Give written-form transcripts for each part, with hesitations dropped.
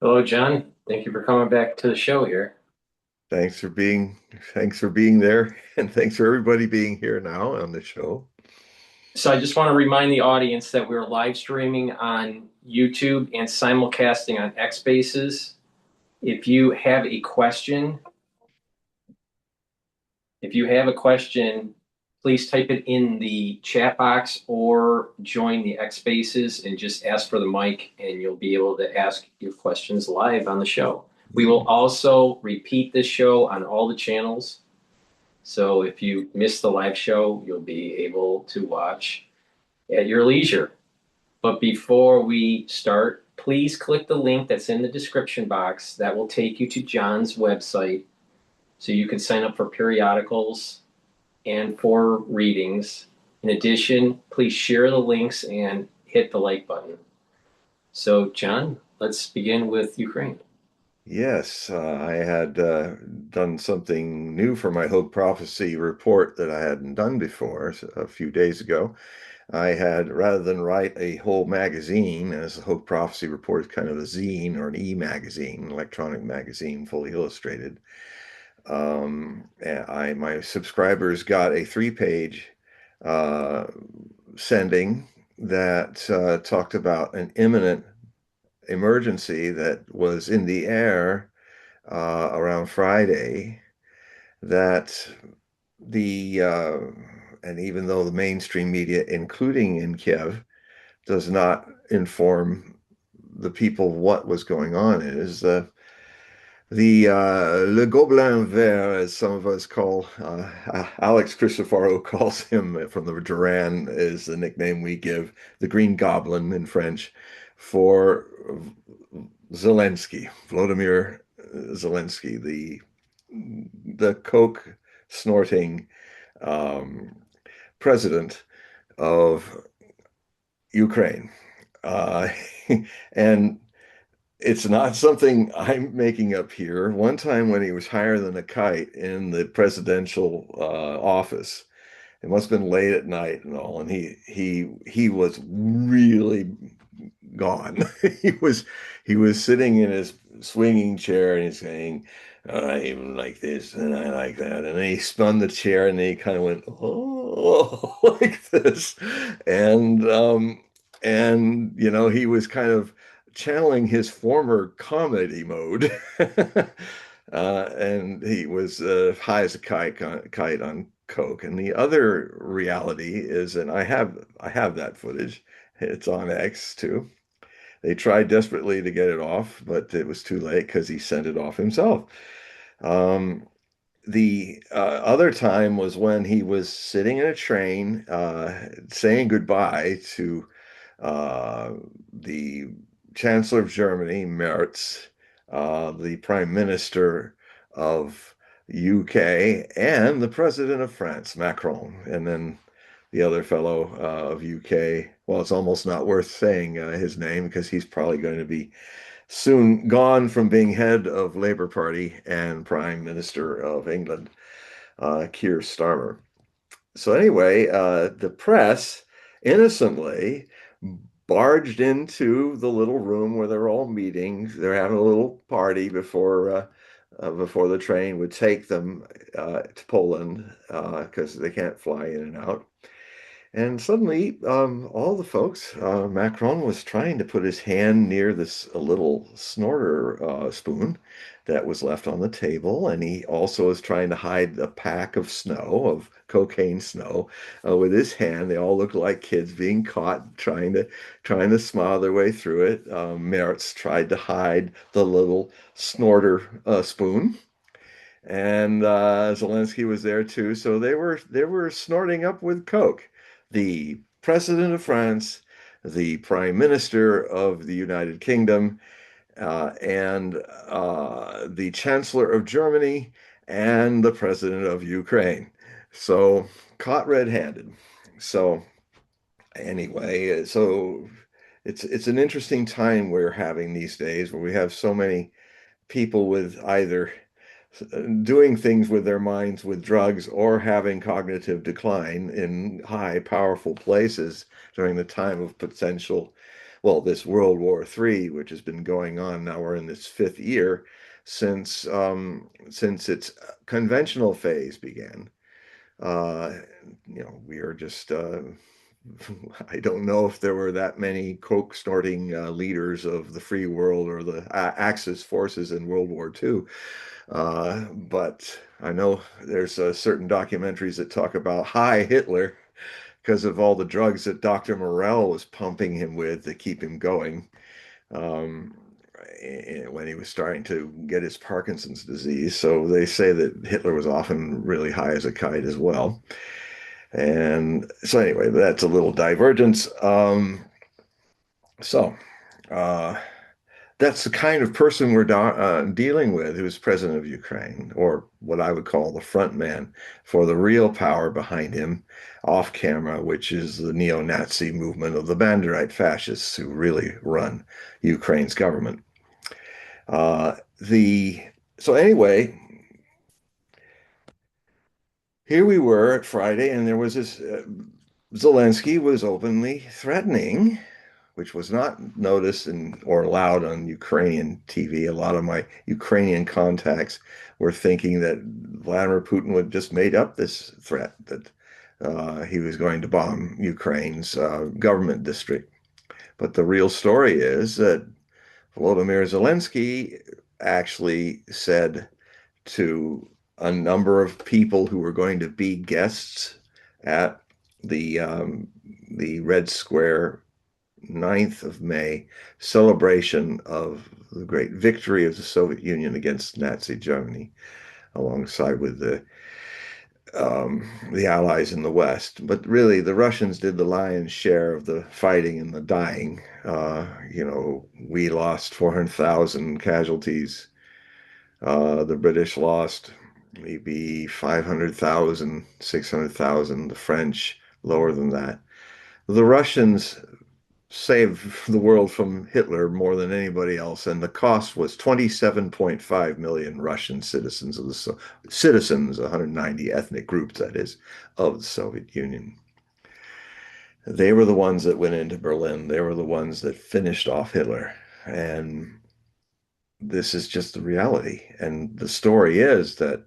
Hello, John. Thank you for coming back to the show here. Thanks for being thanks for being there, and thanks for everybody being here now on the show. So I just want to remind the audience that we're live streaming on YouTube and simulcasting on X Spaces. If you have a question, if you have a question, please type it in the chat box or join the X Spaces and just ask for the mic and you'll be able to ask your questions live on the show. We will also repeat this show on all the channels. So if you miss the live show, you'll be able to watch at your leisure. But before we start, please click the link that's in the description box. That will take you to John's website so you can sign up for periodicals and for readings. In addition, please share the links and hit the like button. So, John, let's begin with Ukraine. Yes, I had done something new for my Hogue Prophecy report that I hadn't done before a few days ago. I had, rather than write a whole magazine, as the Hogue Prophecy report is kind of a zine or an e-magazine, electronic magazine, fully illustrated. My subscribers got a three-page uh, sending that talked about an imminent emergency that was in the air around Friday. That the and even though the mainstream media, including in Kiev, does not inform the people what was going on, is the Le Gobelin Vert, as some of us call, Alex Christopherow calls him from the Duran, is the nickname we give the Green Goblin in French for Zelensky, Volodymyr Zelensky, the coke snorting um, president of Ukraine. Uh, and it's not something I'm making up here. One time when he was higher than a kite in the presidential office, it must have been late at night and all, and he was really gone. He was he was sitting in his swinging chair and he's saying, I like this and I like that. And then he spun the chair and then he kind of went, oh, like this. And he was kind of channeling his former comedy mode. And he was high as a kite on coke. And the other reality is, and I have that footage. It's on X too. They tried desperately to get it off, but it was too late because he sent it off himself. Um, the other time was when he was sitting in a train saying goodbye to uh, the Chancellor of Germany, Merz, the Prime Minister of UK, and the President of France, Macron, and then the other fellow of UK. Well, it's almost not worth saying his name because he's probably going to be soon gone from being head of Labour Party and Prime Minister of England, Keir Starmer. So anyway, the press innocently barged into the little room where they're all meeting. They're having a little party before the train would take them to Poland because they can't fly in and out. And suddenly, all the folks, Macron was trying to put his hand near this a little snorter spoon that was left on the table, and he also was trying to hide a pack of snow, of cocaine snow, with his hand. They all looked like kids being caught trying to smile their way through it. Merz tried to hide the little snorter spoon. And Zelensky was there too, so they were snorting up with coke. The president of France, the prime minister of the United Kingdom, and the chancellor of Germany, and the president of Ukraine. So caught red-handed. So anyway, so it's an interesting time we're having these days where we have so many people with either doing things with their minds with drugs or having cognitive decline in high, powerful places during the time of potential well, this World War III, which has been going on now, we're in this fifth year since its conventional phase began. Uh, we are just, I don't know if there were that many coke snorting leaders of the free world or the Axis forces in World War II. But I know there's certain documentaries that talk about High Hitler because of all the drugs that Dr. Morell was pumping him with to keep him going um, when he was starting to get his Parkinson's disease. So they say that Hitler was often really high as a kite as well. And so anyway, that's a little divergence. So uh, that's the kind of person we're dealing with who's president of Ukraine, or what I would call the front man for the real power behind him off camera, which is the neo-Nazi movement of the Banderite fascists who really run Ukraine's government. The so anyway, here we were at Friday, and there was this Zelensky was openly threatening, which was not noticed or allowed on Ukrainian TV. A lot of my Ukrainian contacts were thinking that Vladimir Putin would just made up this threat that he was going to bomb Ukraine's government district. But the real story is that Volodymyr Zelensky actually said to a number of people who were going to be guests at the um, the Red Square 9th of May celebration of the great victory of the Soviet Union against Nazi Germany, alongside with the Allies in the West. But really, the Russians did the lion's share of the fighting and the dying. We lost 400,000 casualties. The British lost maybe 500,000, 600,000. The French lower than that. The Russians saved the world from Hitler more than anybody else, and the cost was 27.5 million Russian citizens of the citizens, 190 ethnic groups, that is, of the Soviet Union. They were the ones that went into Berlin. They were the ones that finished off Hitler. And this is just the reality. And the story is that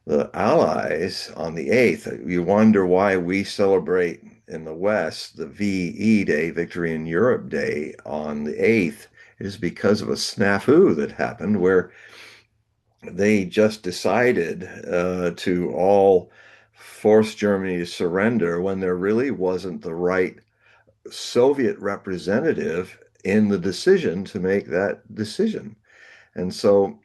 the Allies on the 8th, you wonder why we celebrate in the West the VE Day, Victory in Europe Day, on the 8th. It is because of a snafu that happened where they just decided to all force Germany to surrender when there really wasn't the right Soviet representative in the decision to make that decision. And so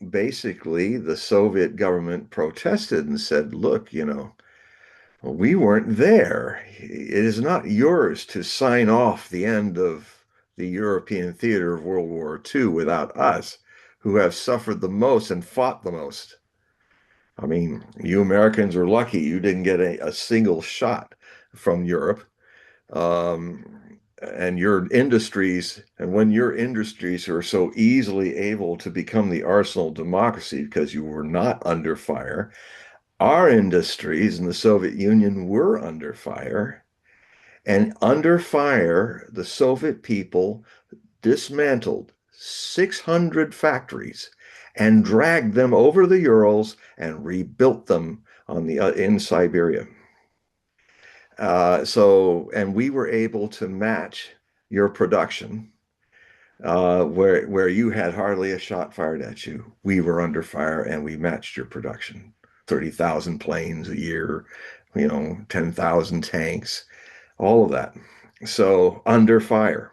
basically, the Soviet government protested and said, look, we weren't there. It is not yours to sign off the end of the European theater of World War II without us, who have suffered the most and fought the most. I mean, you Americans are lucky you didn't get a single shot from Europe. And your industries, and when your industries are so easily able to become the arsenal of democracy because you were not under fire, our industries in the Soviet Union were under fire. And under fire, the Soviet people dismantled 600 factories and dragged them over the Urals and rebuilt them in Siberia. And we were able to match your production where you had hardly a shot fired at you. We were under fire and we matched your production. 30,000 planes a year, 10,000 tanks, all of that. So under fire.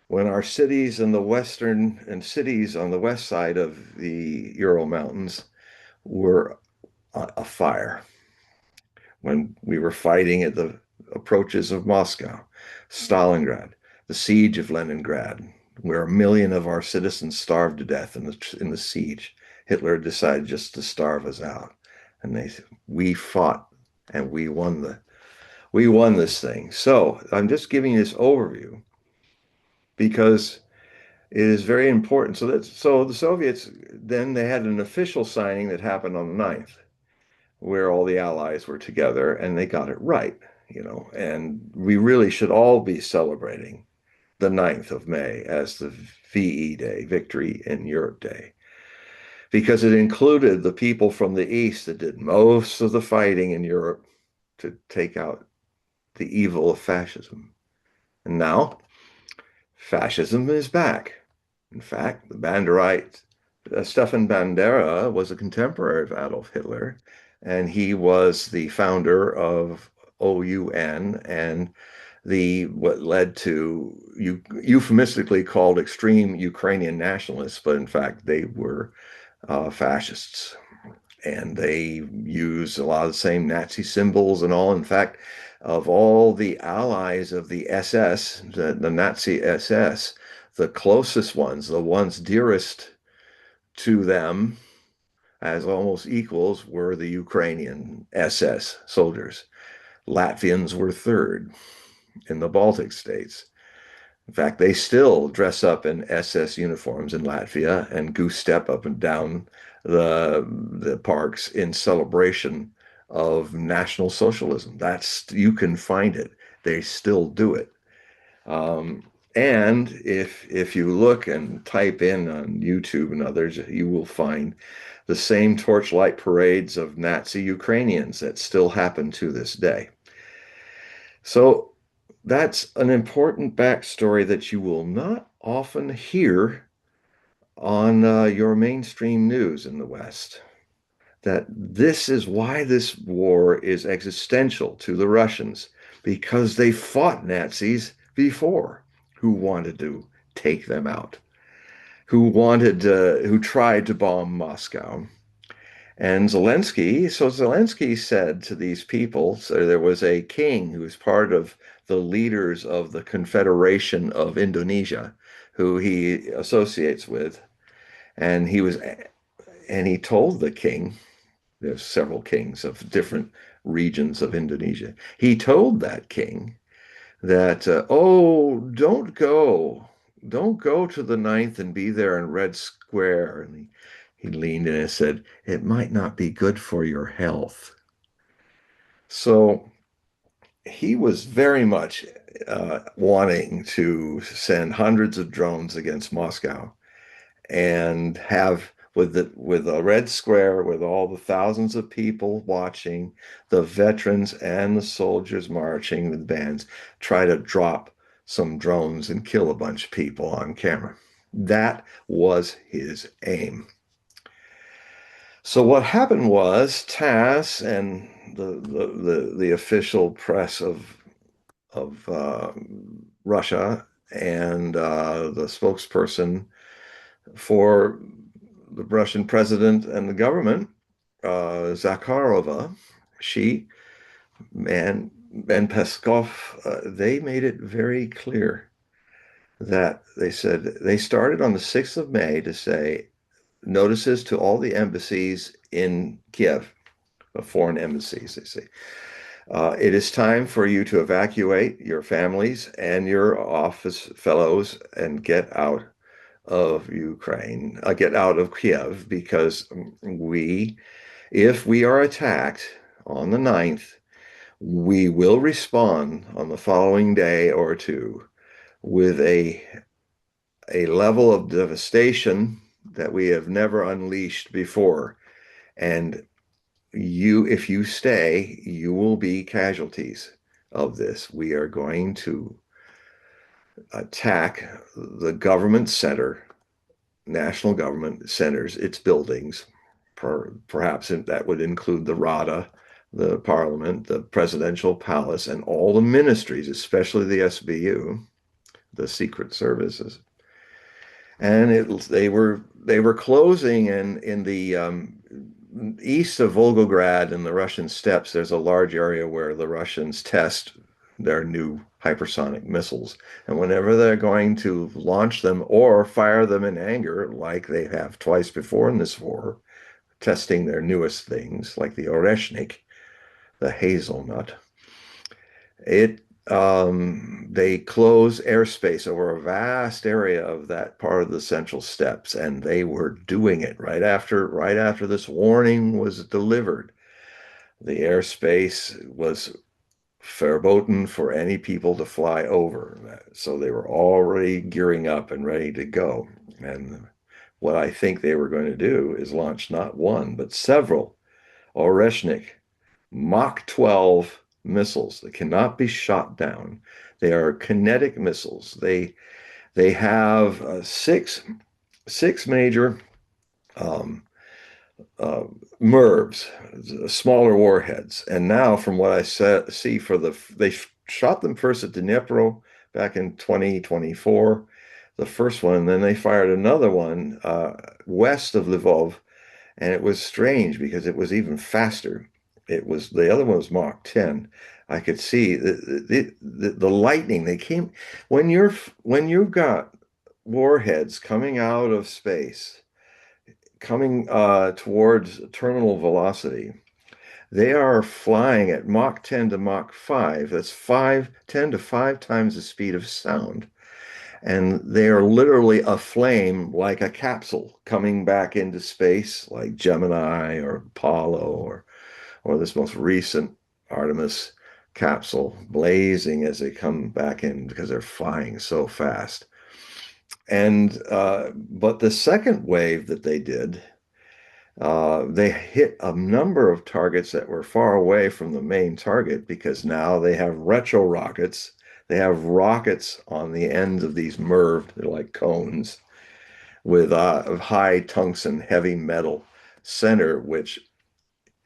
When our cities in the western and cities on the west side of the Ural Mountains were afire, when we were fighting at the approaches of Moscow, Stalingrad, the siege of Leningrad, where 1 million of our citizens starved to death in the siege. Hitler decided just to starve us out, and we fought and we won this thing. So I'm just giving you this overview because it is very important. So the Soviets then they had an official signing that happened on the 9th, where all the allies were together and they got it right, and we really should all be celebrating. the 9th of May as the VE Day, Victory in Europe Day, because it included the people from the East that did most of the fighting in Europe to take out the evil of fascism. And now fascism is back. In fact, the Banderite Stefan Bandera was a contemporary of Adolf Hitler, and he was the founder of OUN and the what led to euphemistically called extreme Ukrainian nationalists, but in fact they were fascists. And they use a lot of the same Nazi symbols and all. In fact, of all the allies of the SS, the Nazi SS, the closest ones, the ones dearest to them as almost equals, were the Ukrainian SS soldiers. Latvians were third in the Baltic states. In fact, they still dress up in SS uniforms in Latvia and goose step up and down the parks in celebration of National Socialism. That's, you can find it. They still do it. And if you look and type in on YouTube and others, you will find the same torchlight parades of Nazi Ukrainians that still happen to this day. So that's an important backstory that you will not often hear on your mainstream news in the West. That this is why this war is existential to the Russians, because they fought Nazis before who wanted to take them out, who tried to bomb Moscow. And Zelensky said to these people, so there was a king who was part of the leaders of the Confederation of Indonesia, who he associates with, and he told the king, there's several kings of different regions of Indonesia. He told that king that, oh, don't go to the 9th and be there in Red Square. And he leaned in and said, it might not be good for your health. So he was very much wanting to send hundreds of drones against Moscow and have with a red square with all the thousands of people watching, the veterans and the soldiers marching with bands, try to drop some drones and kill a bunch of people on camera. That was his aim. So what happened was TASS and the official press of Russia and the spokesperson for the Russian president and the government, Zakharova, she and Peskov, they made it very clear that they said they started on the 6th of May to say notices to all the embassies in Kiev, foreign embassies, they say. It is time for you to evacuate your families and your office fellows and get out of Ukraine, get out of Kiev, because if we are attacked on the 9th, we will respond on the following day or two with a level of devastation that we have never unleashed before. And if you stay, you will be casualties of this. We are going to attack the government center, national government centers, its buildings. Perhaps that would include the Rada, the parliament, the presidential palace, and all the ministries, especially the SBU, the secret services. And they were closing, and in the east of Volgograd in the Russian steppes, there's a large area where the Russians test their new hypersonic missiles. And whenever they're going to launch them or fire them in anger, like they have twice before in this war, testing their newest things, like the Oreshnik, the hazelnut, they close airspace over a vast area of that part of the central steppes, and they were doing it right after this warning was delivered. The airspace was verboten for any people to fly over. So they were already gearing up and ready to go. And what I think they were going to do is launch not one, but several Oreshnik Mach 12 missiles that cannot be shot down. They are kinetic missiles. They have six major um, uh, MIRVs, smaller warheads. And now, from what see for they shot them first at Dnipro back in 2024, the first one, and then they fired another one west of Lvov, and it was strange because it was even faster. It was the other one was Mach 10. I could see the lightning. They came when you've got warheads coming out of space coming towards terminal velocity, they are flying at Mach 10 to Mach 5. That's 10 to 5 times the speed of sound. And they are literally aflame like a capsule coming back into space, like Gemini or Apollo or this most recent Artemis capsule, blazing as they come back in because they're flying so fast. And but the second wave that they did, they hit a number of targets that were far away from the main target because now they have retro rockets. They have rockets on the ends of these MIRV, they're like cones, with high tungsten heavy metal center, which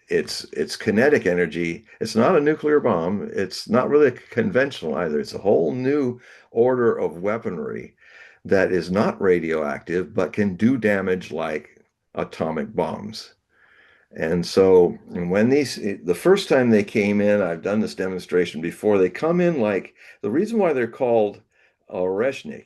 it's kinetic energy. It's not a nuclear bomb. It's not really conventional either. It's a whole new order of weaponry that is not radioactive, but can do damage like atomic bombs. And so when the first time they came in, I've done this demonstration before, they come in like the reason why they're called Oreshnik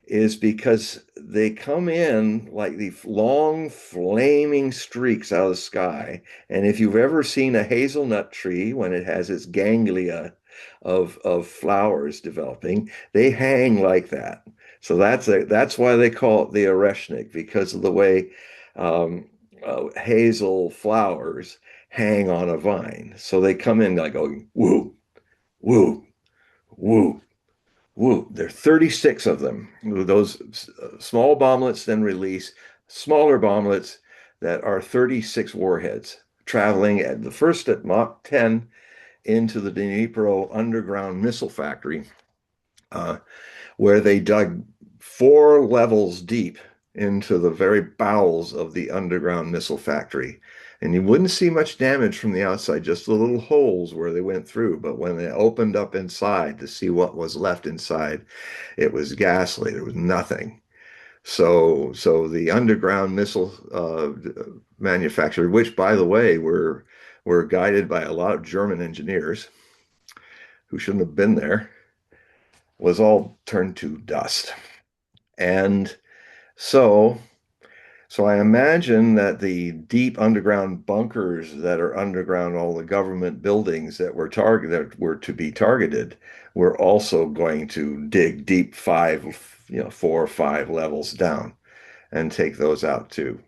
is because they come in like these long flaming streaks out of the sky. And if you've ever seen a hazelnut tree when it has its ganglia of flowers developing, they hang like that. So that's why they call it the Oreshnik, because of the way um, hazel flowers hang on a vine. So they come in like going woo, woo, woo, woo. There are 36 of them. Those small bomblets then release smaller bomblets that are 36 warheads traveling at the first at Mach 10 into the Dnipro underground missile factory, uh, where they dug 4 levels deep into the very bowels of the underground missile factory. And you wouldn't see much damage from the outside, just the little holes where they went through. But when they opened up inside to see what was left inside, it was ghastly. There was nothing. So the underground missile manufacturer, which by the way were guided by a lot of German engineers who shouldn't have been there, was all turned to dust. And so So I imagine that the deep underground bunkers that are underground all the government buildings that were to be targeted were also going to dig deep 4 or 5 levels down and take those out too.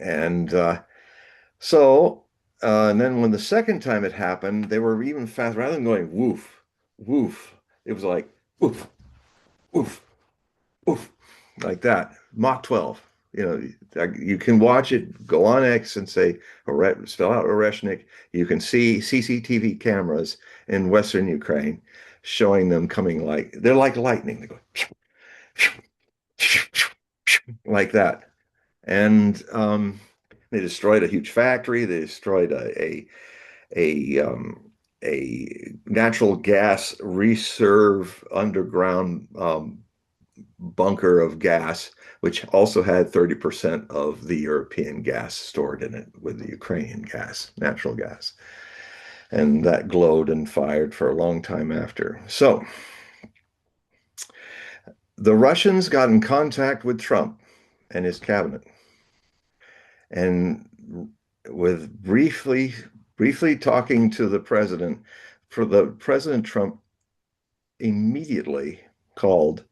And so and then when the second time it happened, they were even fast. Rather than going woof, woof, it was like woof, woof, oof, like that. Mach 12. You can watch it, go on X and say, spell out Oreshnik. You can see CCTV cameras in Western Ukraine showing them coming like, they're like lightning. They go like that. And they destroyed a huge factory. They destroyed a natural gas reserve underground bunker of gas, which also had 30% of the European gas stored in it with the Ukrainian gas, natural gas. And that glowed and fired for a long time after. So the Russians got in contact with Trump and his cabinet, and with briefly talking to the president, for the President Trump immediately called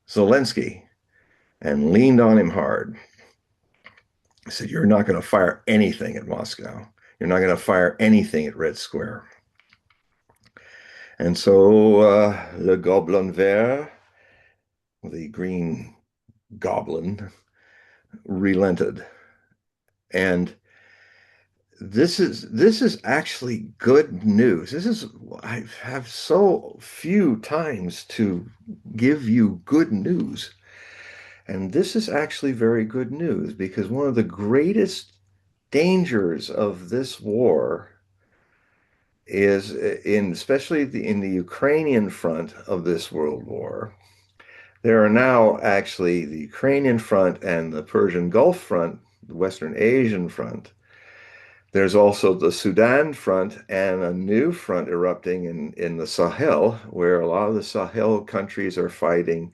Zelensky and leaned on him hard. He said, "You're not going to fire anything at Moscow. You're not going to fire anything at Red Square." And so Le Gobelin Vert, the green goblin, relented. And this is actually good news. This is I have so few times to give you good news. And this is actually very good news because one of the greatest dangers of this war is in especially in the Ukrainian front of this world war. There are now actually the Ukrainian front and the Persian Gulf front, the Western Asian front. There's also the Sudan front and a new front erupting in the Sahel, where a lot of the Sahel countries are fighting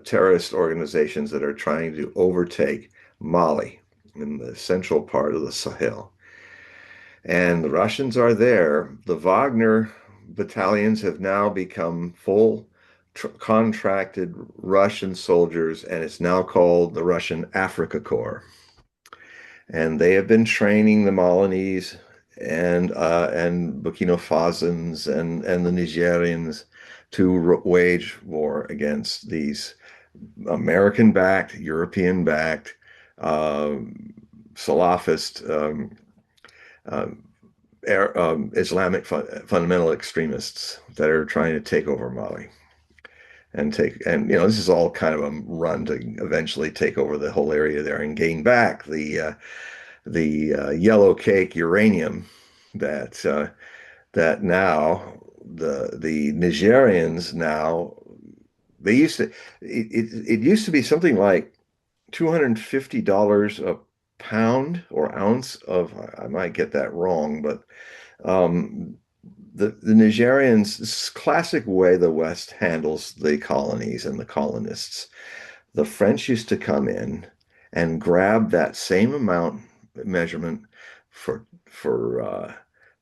terrorist organizations that are trying to overtake Mali in the central part of the Sahel. And the Russians are there. The Wagner battalions have now become full contracted Russian soldiers, and it's now called the Russian Africa Corps. And they have been training the Malinese and Burkina Fasans and the Nigerians to wage war against these American-backed, European-backed, uh, Salafist, uh, Islamic fundamental extremists that are trying to take over Mali and this is all kind of a run to eventually take over the whole area there and gain back the yellow cake uranium that now the Nigerians now they used to it used to be something like $250 a pound or ounce of I might get that wrong, but um, the Nigerians, this classic way the West handles the colonies and the colonists. The French used to come in and grab that same amount measurement for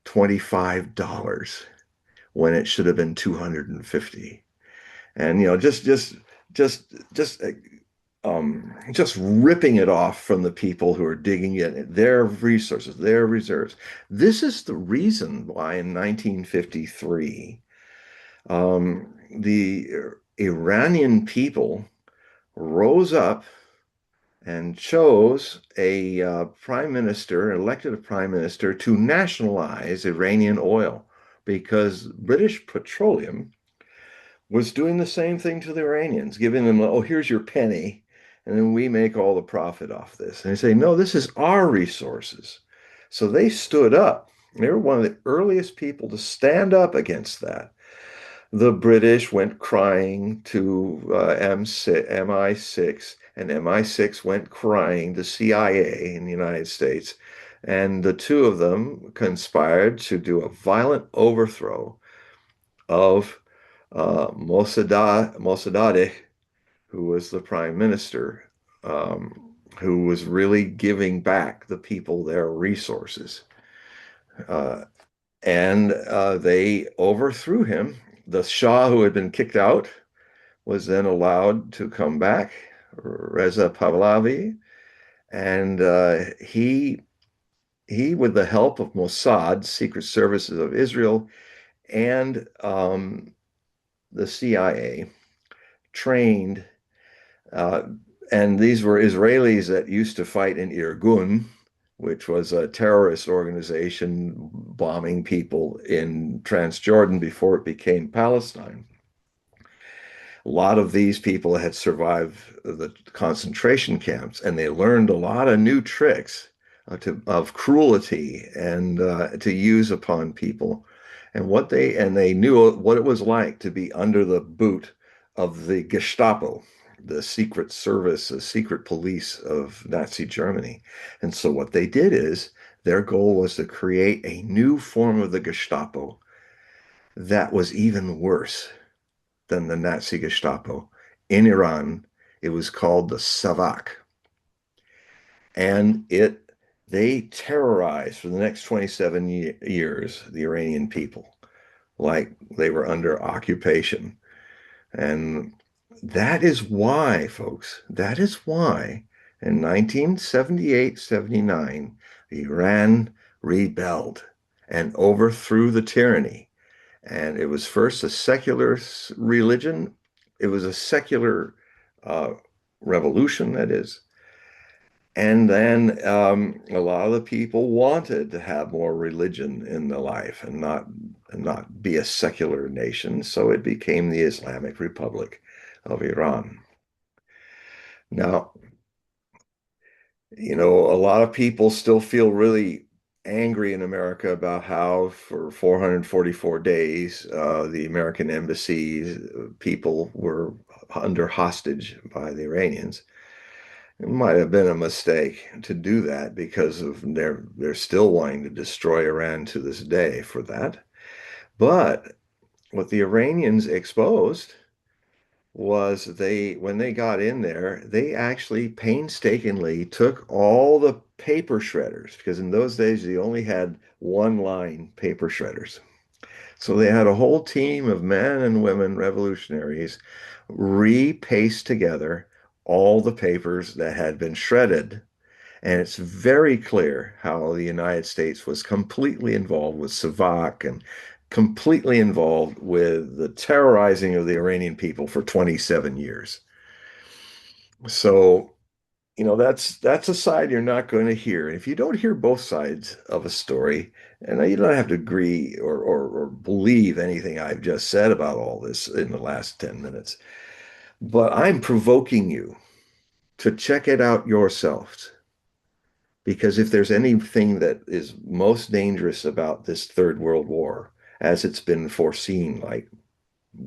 $25 when it should have been 250. And just ripping it off from the people who are digging it, their resources, their reserves. This is the reason why in 1953, the Iranian people rose up and chose a prime minister, elected a prime minister to nationalize Iranian oil because British Petroleum was doing the same thing to the Iranians, giving them, oh, here's your penny, and then we make all the profit off this. And they say, no, this is our resources. So they stood up. They were one of the earliest people to stand up against that. The British went crying to MI6, and MI6 went crying to CIA in the United States. And the two of them conspired to do a violent overthrow of Mossadegh, who was the prime minister, who was really giving back the people their resources. Uh, and they overthrew him. The Shah, who had been kicked out, was then allowed to come back, Reza Pahlavi, and he, with the help of Mossad, Secret Services of Israel, and the CIA, trained, uh, and these were Israelis that used to fight in Irgun, which was a terrorist organization bombing people in Transjordan before it became Palestine. A lot of these people had survived the concentration camps, and they learned a lot of new tricks of cruelty and to use upon people, and they knew what it was like to be under the boot of the Gestapo, the secret service, the secret police of Nazi Germany. And so what they did is their goal was to create a new form of the Gestapo that was even worse than the Nazi Gestapo. In Iran, it was called the Savak. And they terrorized for the next 27 years the Iranian people like they were under occupation. And that is why, folks, that is why in 1978-79, Iran rebelled and overthrew the tyranny And it was first a secular religion. It was a secular uh, revolution, that is. And then a lot of the people wanted to have more religion in their life and not be a secular nation. So it became the Islamic Republic of Iran. Now, a lot of people still feel really angry in America about how for 444 days the American embassy people were under hostage by the Iranians. It might have been a mistake to do that because of they're still wanting to destroy Iran to this day for that. But what the Iranians exposed was when they got in there, they actually painstakingly took all the paper shredders, because in those days you only had one line paper shredders. So they had a whole team of men and women revolutionaries repaste together all the papers that had been shredded. And it's very clear how the United States was completely involved with Savak and completely involved with the terrorizing of the Iranian people for 27 years. So, that's a side you're not going to hear. And if you don't hear both sides of a story, and you don't have to agree or believe anything I've just said about all this in the last 10 minutes, but I'm provoking you to check it out yourselves. Because if there's anything that is most dangerous about this Third World War, as it's been foreseen, like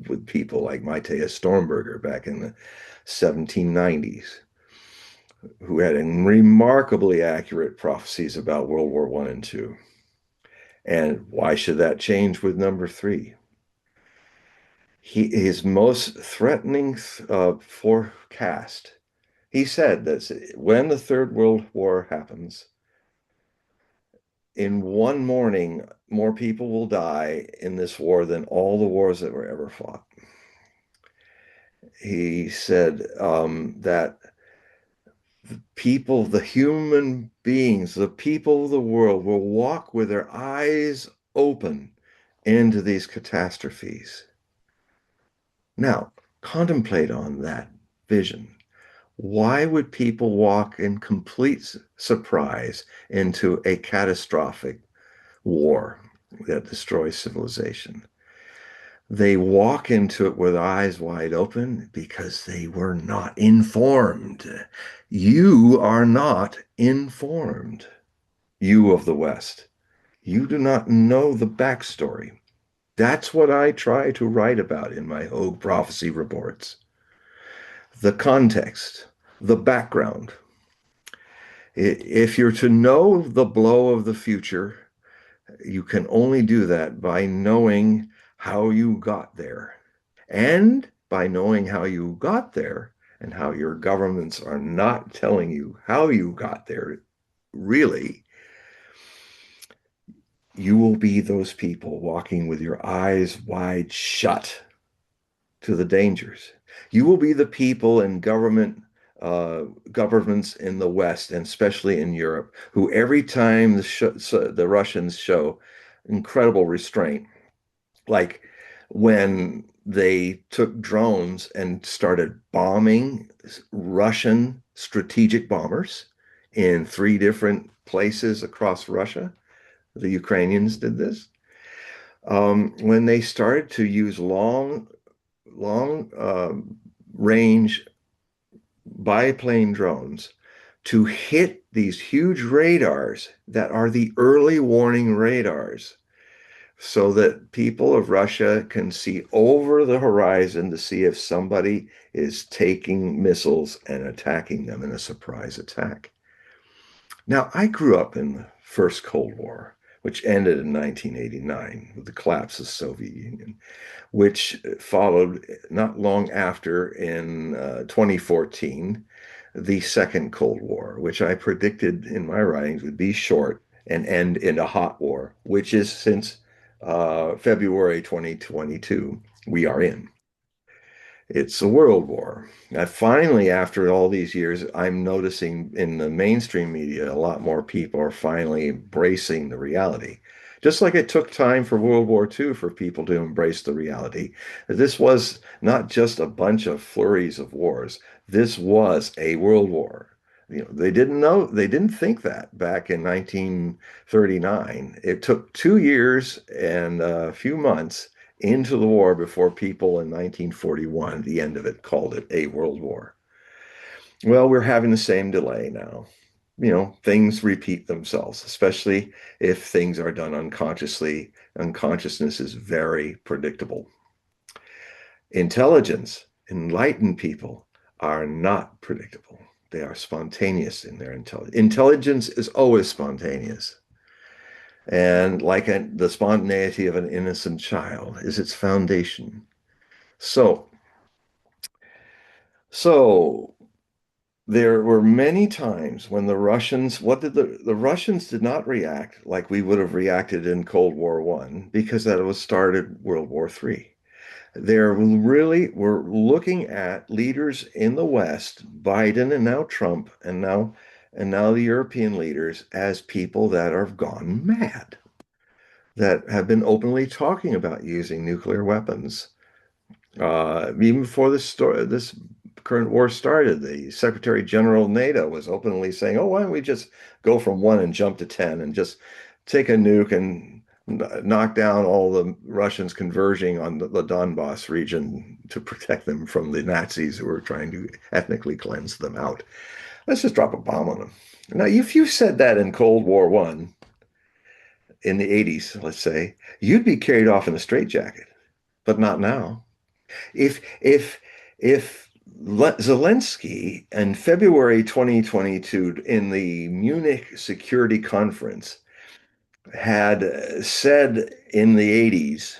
with people like Matthias Stormberger back in the 1790s, who had remarkably accurate prophecies about World War I and II. And why should that change with number three? His most threatening forecast, he said that when the Third World War happens, in one morning, more people will die in this war than all the wars that were ever fought. He said that people, the human beings, the people of the world will walk with their eyes open into these catastrophes. Now, contemplate on that vision. Why would people walk in complete surprise into a catastrophic war that destroys civilization? They walk into it with eyes wide open because they were not informed. You are not informed, you of the West. You do not know the backstory. That's what I try to write about in my Hogue prophecy reports. The context, the background. If you're to know the blow of the future, you can only do that by knowing how you got there. And by knowing how you got there and how your governments are not telling you how you got there, really, you will be those people walking with your eyes wide shut to the dangers. You will be the people in governments in the West, and especially in Europe, who every time the Russians show incredible restraint, like when they took drones and started bombing Russian strategic bombers in three different places across Russia. The Ukrainians did this. When they started to use long range biplane drones to hit these huge radars that are the early warning radars, so that people of Russia can see over the horizon to see if somebody is taking missiles and attacking them in a surprise attack. Now, I grew up in the first Cold War, which ended in 1989 with the collapse of the Soviet Union, which followed not long after in 2014, the second Cold War, which I predicted in my writings would be short and end in a hot war, which is since February 2022, we are in. It's a world war. Finally, after all these years, I'm noticing in the mainstream media, a lot more people are finally embracing the reality. Just like it took time for World War II for people to embrace the reality that this was not just a bunch of flurries of wars. This was a world war. They didn't know, they didn't think that back in 1939. It took 2 years and a few months into the war before people in 1941, the end of it, called it a world war. Well, we're having the same delay now. Things repeat themselves, especially if things are done unconsciously. Unconsciousness is very predictable. Intelligence, enlightened people are not predictable. They are spontaneous in their intelligence. Intelligence is always spontaneous. And like the spontaneity of an innocent child is its foundation. So, so there were many times when the Russians, what did the Russians did not react like we would have reacted in Cold War One because that was started World War Three. They're really, we're looking at leaders in the West, Biden and now Trump and now the European leaders as people that have gone mad, that have been openly talking about using nuclear weapons. Even before this current war started, the Secretary General of NATO was openly saying, "Oh, why don't we just go from one and jump to 10 and just take a nuke and knock down all the Russians converging on the Donbass region to protect them from the Nazis who were trying to ethnically cleanse them out. Let's just drop a bomb on them." Now, if you said that in Cold War One in the 80s, let's say, you'd be carried off in a straitjacket, but not now. If Zelensky in February 2022 in the Munich Security Conference had said in the 80s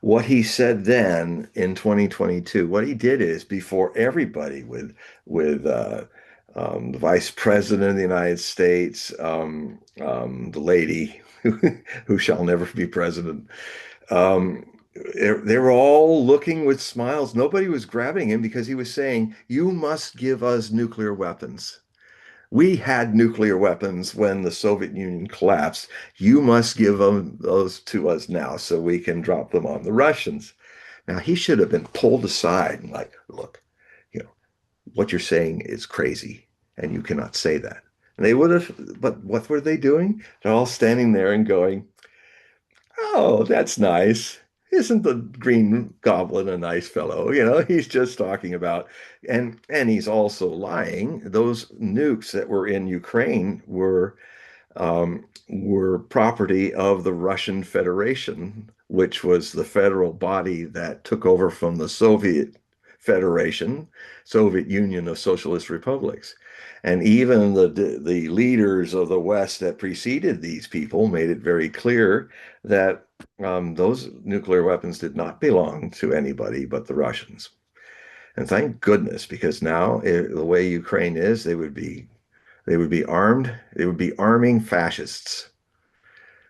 what he said then in 2022, what he did is before everybody with the Vice President of the United States, the lady who shall never be president, they were all looking with smiles. Nobody was grabbing him because he was saying, "You must give us nuclear weapons. We had nuclear weapons when the Soviet Union collapsed. You must give those to us now so we can drop them on the Russians." Now, he should have been pulled aside and like, "Look, you know, what you're saying is crazy, and you cannot say that." And they would have, but what were they doing? They're all standing there and going, "Oh, that's nice. Isn't the Green Goblin a nice fellow?" He's just talking about, and he's also lying. Those nukes that were in Ukraine were property of the Russian Federation, which was the federal body that took over from the Soviet Federation, Soviet Union of Socialist Republics. And even the leaders of the West that preceded these people made it very clear that those nuclear weapons did not belong to anybody but the Russians. And thank goodness, because now the way Ukraine is, they would be armed. They would be arming fascists.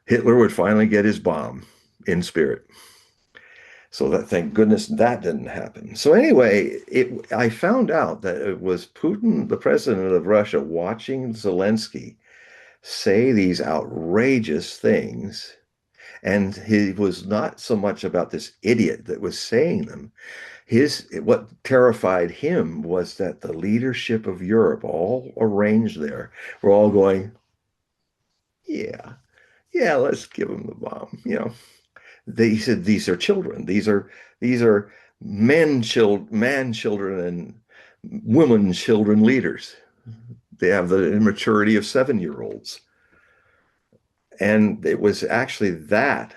Hitler would finally get his bomb in spirit. So that, thank goodness that didn't happen. So anyway, I found out that it was Putin, the president of Russia, watching Zelensky say these outrageous things. And he was not so much about this idiot that was saying them. What terrified him was that the leadership of Europe, all arranged there, were all going, "Yeah, yeah, let's give them the bomb." They said these are children. These are man children and woman children leaders. They have the immaturity of 7-year-olds. And it was actually that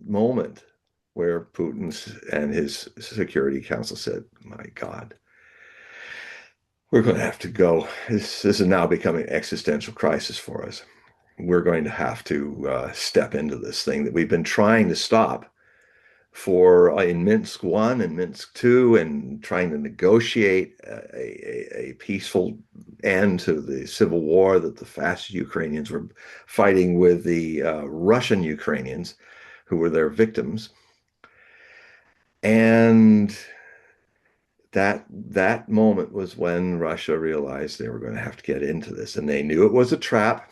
moment where Putin and his Security Council said, "My God, we're going to have to go. This is now becoming an existential crisis for us. We're going to have to step into this thing that we've been trying to stop for in Minsk One and Minsk Two, and trying to negotiate a peaceful end to the civil war that the fascist Ukrainians were fighting with the Russian Ukrainians, who were their victims." And that moment was when Russia realized they were going to have to get into this, and they knew it was a trap.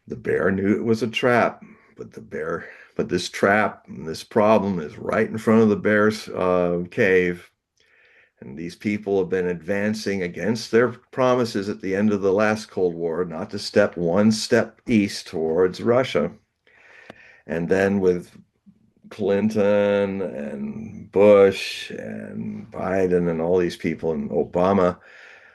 The bear knew it was a trap, but this trap and this problem is right in front of the bear's cave. And these people have been advancing against their promises at the end of the last Cold War not to step one step east towards Russia. And then with Clinton and Bush and Biden and all these people and Obama,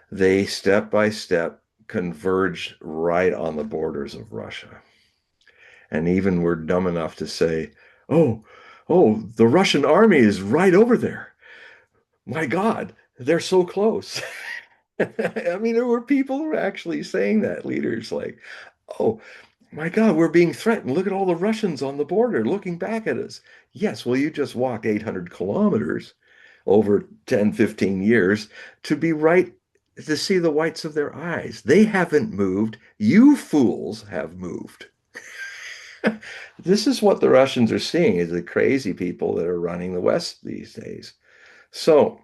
they step by step converged right on the borders of Russia. And even were dumb enough to say, oh, the Russian army is right over there. My God, they're so close. I mean, there were people who were actually saying that, leaders like, oh, my God, we're being threatened. Look at all the Russians on the border looking back at us. Yes, well, you just walked 800 kilometers over 10, 15 years to be right to see the whites of their eyes. They haven't moved. You fools have moved. This is what the Russians are seeing is the crazy people that are running the West these days. So,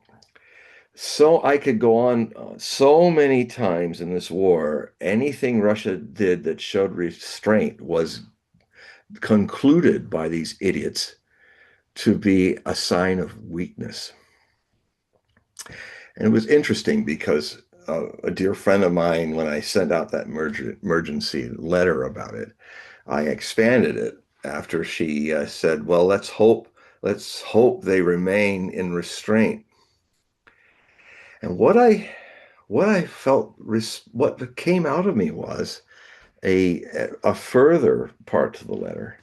so I could go on so many times in this war. Anything Russia did that showed restraint was concluded by these idiots to be a sign of weakness. And it was interesting because a dear friend of mine, when I sent out that emergency letter about it, I expanded it after she said, "Well, let's hope they remain in restraint." And what I felt, what came out of me was a a further part to the letter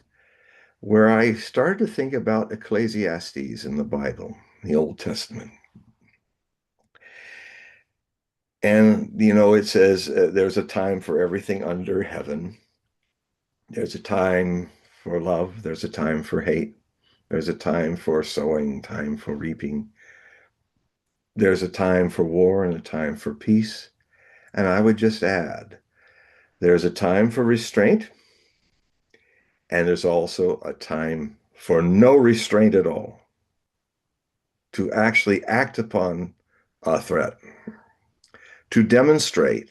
where I started to think about Ecclesiastes in the Bible, the Old Testament. And, it says there's a time for everything under heaven. There's a time for love. There's a time for hate. There's a time for sowing, time for reaping. There's a time for war and a time for peace. And I would just add, there's a time for restraint, and there's also a time for no restraint at all, to actually act upon a threat, to demonstrate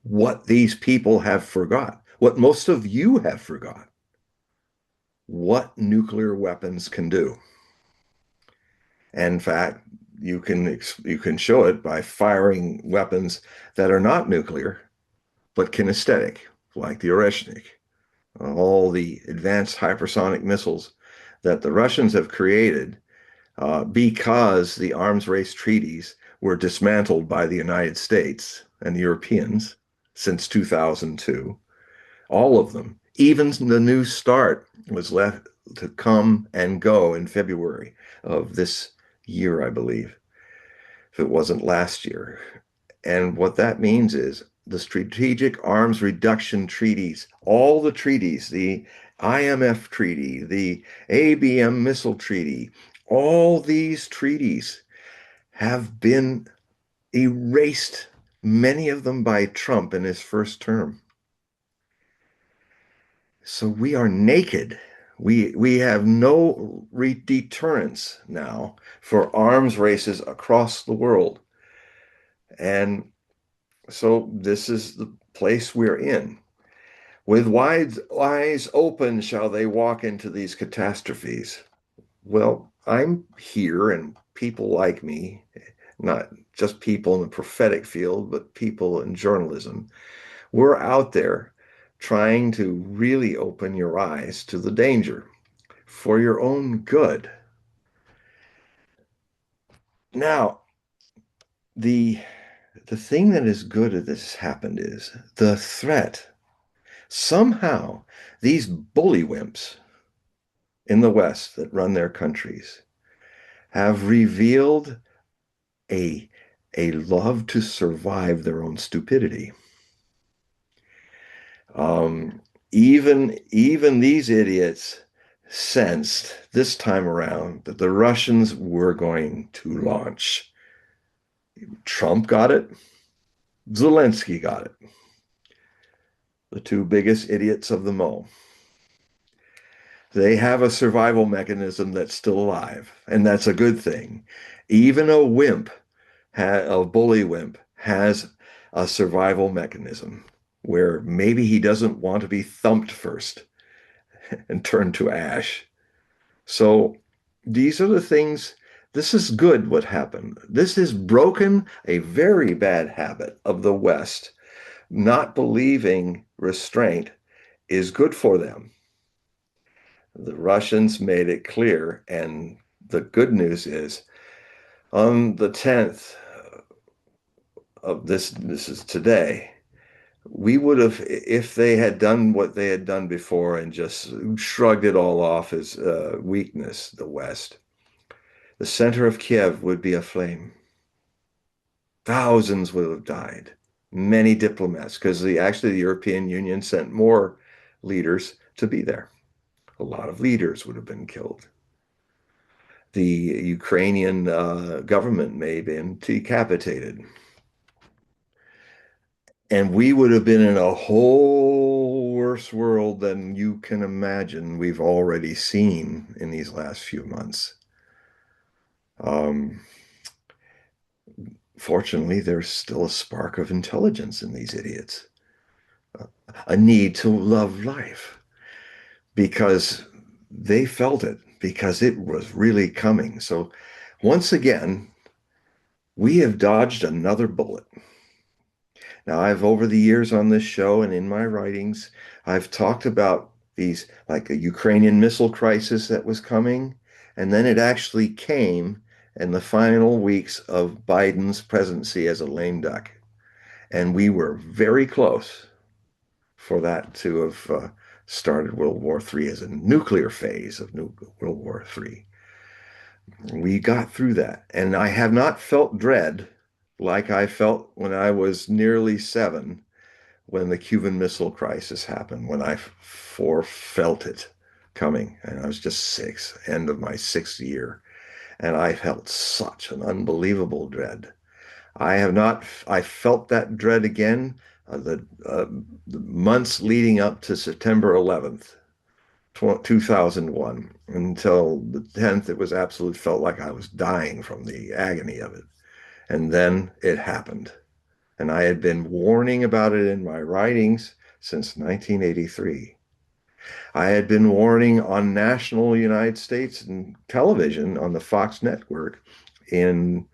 what these people have forgot, what most of you have forgot, what nuclear weapons can do. And in fact, you can show it by firing weapons that are not nuclear but kinesthetic, like the Oreshnik, all the advanced hypersonic missiles that the Russians have created because the arms race treaties were dismantled by the United States and the Europeans since 2002. All of them. Even the New START was left to come and go in February of this year, I believe, if it wasn't last year. And what that means is the Strategic Arms Reduction Treaties, all the treaties, the IMF Treaty, the ABM Missile Treaty, all these treaties have been erased, many of them by Trump in his first term. So we are naked. We have no deterrence now for arms races across the world. And so this is the place we're in. With wide eyes open shall they walk into these catastrophes. Well, I'm here, and people like me, not just people in the prophetic field, but people in journalism, we're out there trying to really open your eyes to the danger for your own good. Now, the the thing that is good that has happened is the threat. Somehow, these bullywimps in the West that run their countries have revealed a a love to survive their own stupidity. Even these idiots sensed this time around that the Russians were going to launch. Trump got it. Zelensky got it. The two biggest idiots of them all. They have a survival mechanism that's still alive, and that's a good thing. Even a wimp, a bully wimp, has a survival mechanism. where maybe he doesn't want to be thumped first and turned to ash. So these are the things. This is good what happened. This has broken a very bad habit of the West. Not believing restraint is good for them. The Russians made it clear, and the good news is on the 10th of this is today, we would have, if they had done what they had done before and just shrugged it all off as weakness, the West, the center of Kiev would be aflame. Thousands would have died. Many diplomats, because actually the European Union sent more leaders to be there. A lot of leaders would have been killed. The Ukrainian government may have been decapitated. And we would have been in a whole worse world than you can imagine we've already seen in these last few months. Um, Fortunately, there's still a spark of intelligence in these idiots, a need to love life because they felt it, because it was really coming. So once again, we have dodged another bullet. Now, I've over the years on this show and in my writings, I've talked about these, like a Ukrainian missile crisis that was coming, and then it actually came in the final weeks of Biden's presidency as a lame duck. And we were very close for that to have started World War III as a nuclear phase of World War III. We got through that. And I have not felt dread like I felt when I was nearly 7 when the Cuban Missile Crisis happened, when I felt it coming. And I was just 6, end of my 6th year. And I felt such an unbelievable dread. I have not, I felt that dread again the months leading up to September 11th, 2001, until the 10th. It was absolute, felt like I was dying from the agony of it. And then it happened. And I had been warning about it in my writings since 1983. I had been warning on national United States and television on the Fox network in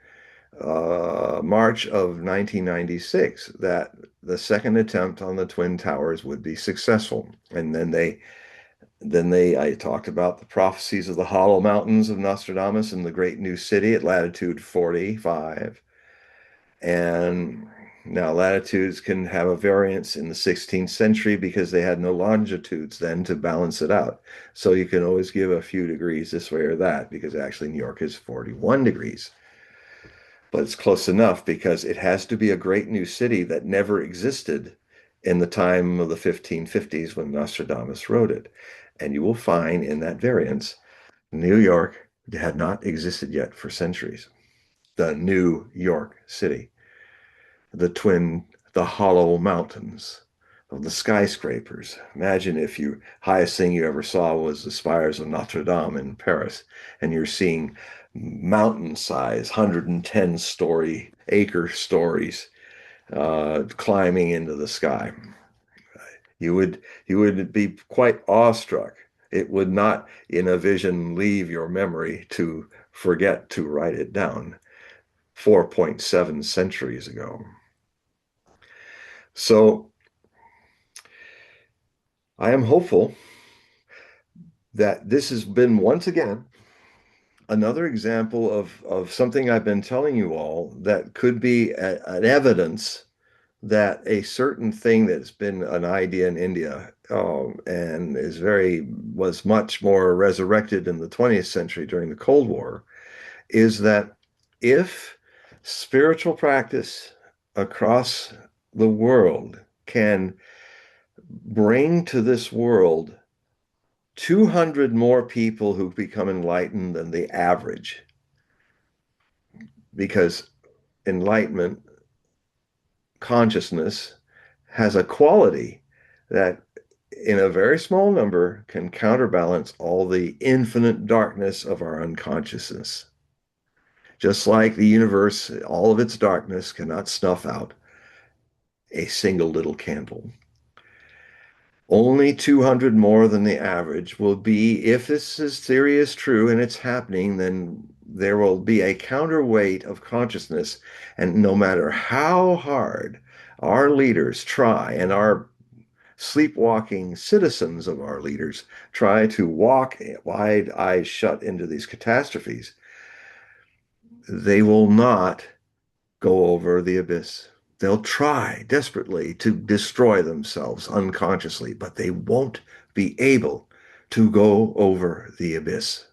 March of 1996 that the second attempt on the Twin Towers would be successful. And I talked about the prophecies of the hollow mountains of Nostradamus and the great new city at latitude 45. And now latitudes can have a variance in the 16th century because they had no longitudes then to balance it out. So you can always give a few degrees this way or that because actually New York is 41 degrees. But it's close enough because it has to be a great new city that never existed in the time of the 1550s when Nostradamus wrote it. And you will find in that variance, New York had not existed yet for centuries. The New York City, the hollow mountains of the skyscrapers. Imagine if you highest thing you ever saw was the spires of Notre Dame in Paris, and you're seeing mountain size, 110 story acre stories climbing into the sky. You would be quite awestruck. It would not, in a vision, leave your memory to forget to write it down 4.7 centuries ago. So I am hopeful that this has been once again another example of something I've been telling you all that could be an evidence that a certain thing that's been an idea in India and was much more resurrected in the 20th century during the Cold War is that if spiritual practice across the world can bring to this world 200 more people who become enlightened than the average, because enlightenment consciousness has a quality that in a very small number can counterbalance all the infinite darkness of our unconsciousness. Just like the universe, all of its darkness cannot snuff out a single little candle. Only 200 more than the average will be, if this theory is true and it's happening, then there will be a counterweight of consciousness. And no matter how hard our leaders try, and our sleepwalking citizens of our leaders try to walk wide eyes shut into these catastrophes, they will not go over the abyss. They'll try desperately to destroy themselves unconsciously, but they won't be able to go over the abyss.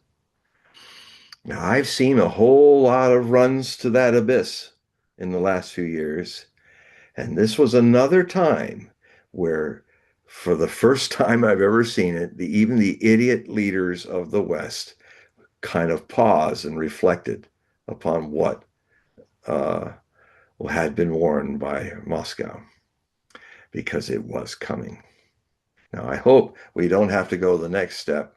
Now, I've seen a whole lot of runs to that abyss in the last few years, and this was another time where, for the first time I've ever seen it, even the idiot leaders of the West kind of paused and reflected upon what uh, had been warned by Moscow, because it was coming. Now, I hope we don't have to go the next step.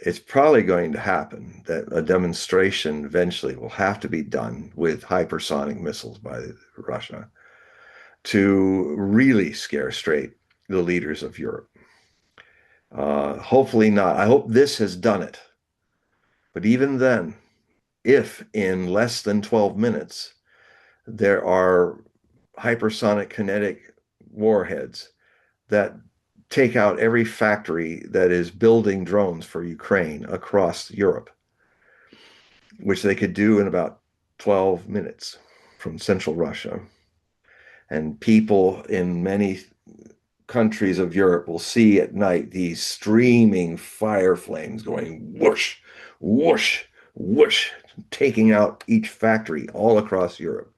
It's probably going to happen that a demonstration eventually will have to be done with hypersonic missiles by Russia to really scare straight the leaders of Europe. Hopefully not. I hope this has done it. But even then, if in less than 12 minutes there are hypersonic kinetic warheads that take out every factory that is building drones for Ukraine across Europe, which they could do in about 12 minutes from central Russia. And people in many countries of Europe will see at night these streaming fire flames going whoosh, whoosh, whoosh, taking out each factory all across Europe.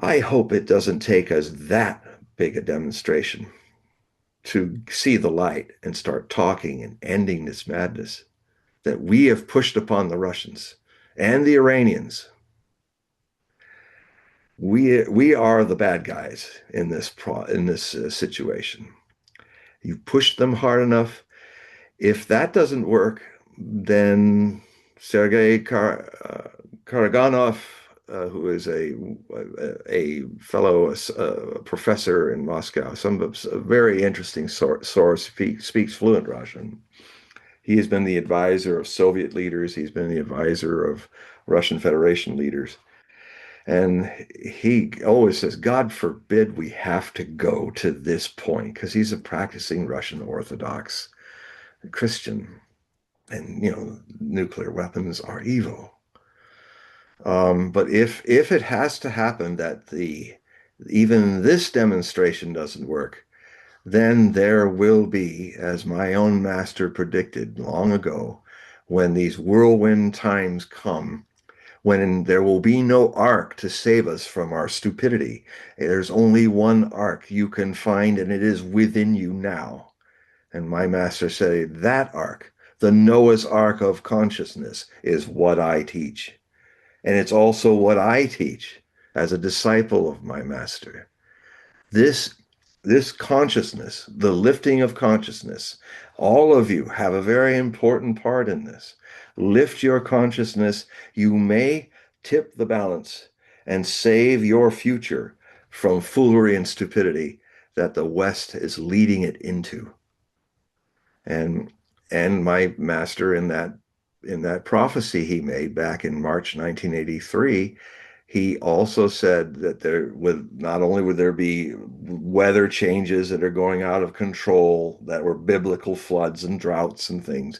I hope it doesn't take us that big a demonstration to see the light and start talking and ending this madness that we have pushed upon the Russians and the Iranians. We are the bad guys in this situation. You push them hard enough. If that doesn't work, then Sergei Karaganov, who is a fellow professor in Moscow, a very interesting source, speaks fluent Russian. He has been the advisor of Soviet leaders. He's been the advisor of Russian Federation leaders. And he always says, God forbid we have to go to this point, because he's a practicing Russian Orthodox Christian. And, nuclear weapons are evil. But if it has to happen that even this demonstration doesn't work, then there will be, as my own master predicted long ago, when these whirlwind times come, when there will be no ark to save us from our stupidity. There's only one ark you can find, and it is within you now. And my master said, that ark, the Noah's Ark of consciousness, is what I teach. And it's also what I teach as a disciple of my master. This this consciousness, the lifting of consciousness, all of you have a very important part in this. Lift your consciousness. You may tip the balance and save your future from foolery and stupidity that the West is leading it into. And my master, in that prophecy he made back in March 1983, he also said that not only would there be weather changes that are going out of control, that were biblical floods and droughts and things.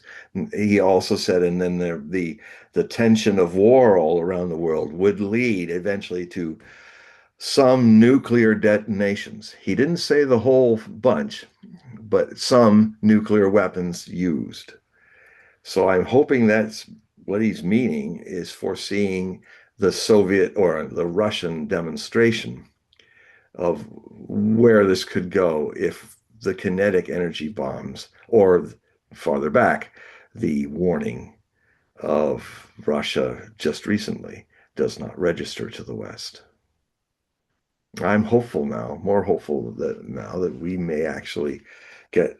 He also said, and then the tension of war all around the world would lead eventually to some nuclear detonations. He didn't say the whole bunch, but some nuclear weapons used. So I'm hoping that's what he's meaning, is foreseeing the Soviet or the Russian demonstration of where this could go if the kinetic energy bombs, or farther back, the warning of Russia just recently, does not register to the West. I'm hopeful now, more hopeful that we may actually get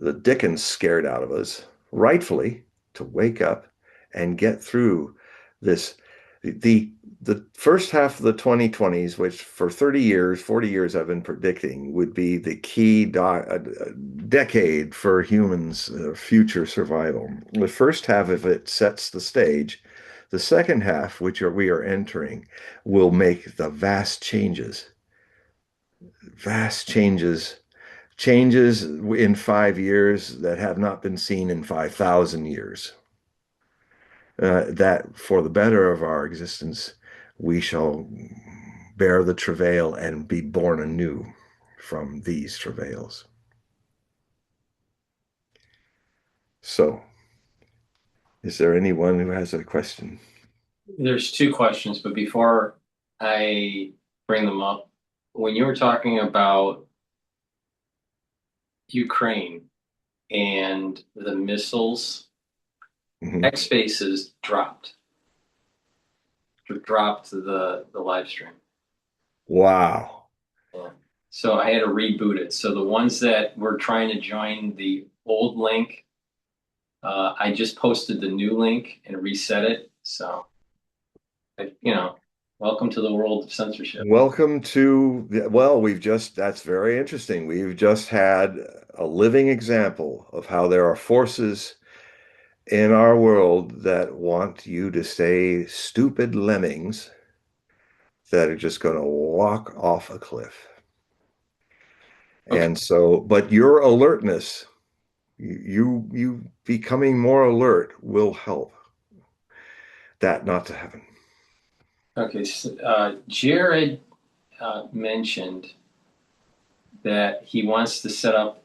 the dickens scared out of us, rightfully, to wake up and get through this The the first half of the 2020s, which for 30 years, 40 years I've been predicting would be the key decade for humans' future survival. The first half of it sets the stage. The second half, we are entering, will make the vast changes in 5 years that have not been seen in 5,000 years. That for the better of our existence, we shall bear the travail and be born anew from these travails. So, is there anyone who has a question? There's two questions, but before I bring them up, when you were talking about Ukraine and the missiles, Mhm. X Spaces dropped the live stream. Wow. Yeah. So I had to reboot it. So the ones that were trying to join the old link, I just posted the new link and reset it. So, welcome to the world of censorship. Welcome to well, that's very interesting. We've just had a living example of how there are forces in our world that want you to stay stupid lemmings that are just going to walk off a cliff. Okay. And so, but your alertness, you becoming more alert will help that not to happen. Okay. So, Jared mentioned that he wants to set up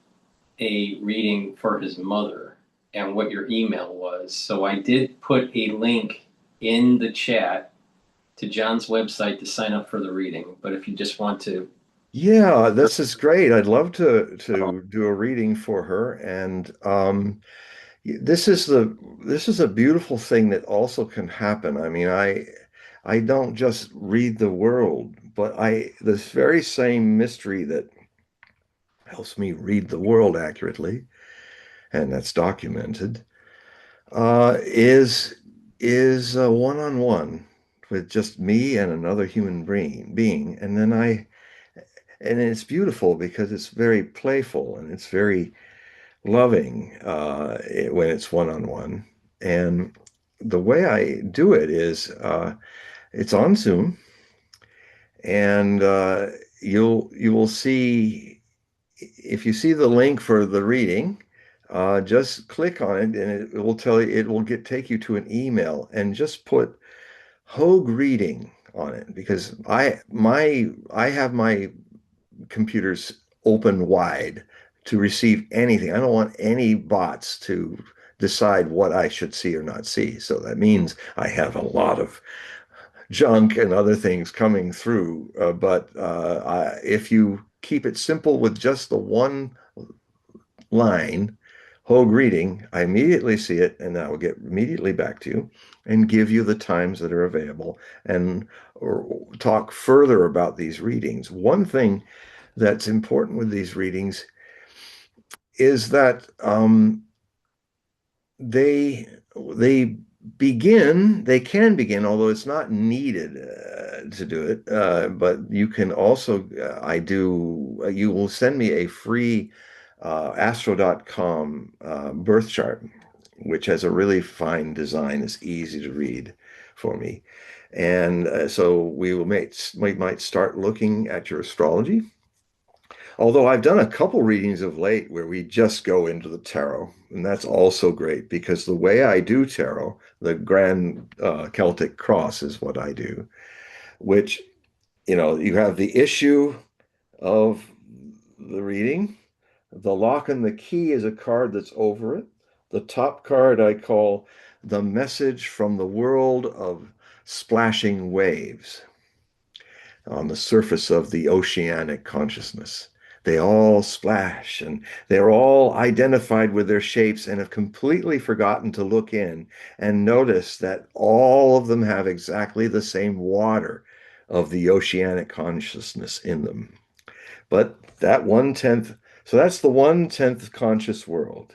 a reading for his mother and what your email was. So I did put a link in the chat to John's website to sign up for the reading. But if you just want to, Yeah, this is great. I'd love to do a reading for her. And this is a beautiful thing that also can happen. I mean, I don't just read the world, but I this very same mystery that helps me read the world accurately, and that's documented, is one-on-one with just me and another human being. And it's beautiful because it's very playful and it's very loving when it's one-on-one. And the way I do it is it's on Zoom, and you will see if you see the link for the reading, just click on it, and it will tell you it will take you to an email, and just put Hogue reading on it because I have my computers open wide to receive anything. I don't want any bots to decide what I should see or not see. So that means I have a lot of junk and other things coming through. If you keep it simple with just the one line, Hogue reading, I immediately see it and I will get immediately back to you and give you the times that are available and or talk further about these readings. One thing that's important with these readings is that they they they can begin, although it's not needed to do it. But you can also, you will send me a free astro.com birth chart, which has a really fine design. It's easy to read for me. And so we might start looking at your astrology. Although I've done a couple readings of late where we just go into the tarot, and that's also great because the way I do tarot, the Grand Celtic Cross is what I do, which, you have the issue of the reading. The lock and the key is a card that's over it. The top card I call the message from the world of splashing waves on the surface of the oceanic consciousness. They all splash and they're all identified with their shapes and have completely forgotten to look in and notice that all of them have exactly the same water of the oceanic consciousness in them. But that 1/10, so that's the 1/10 conscious world.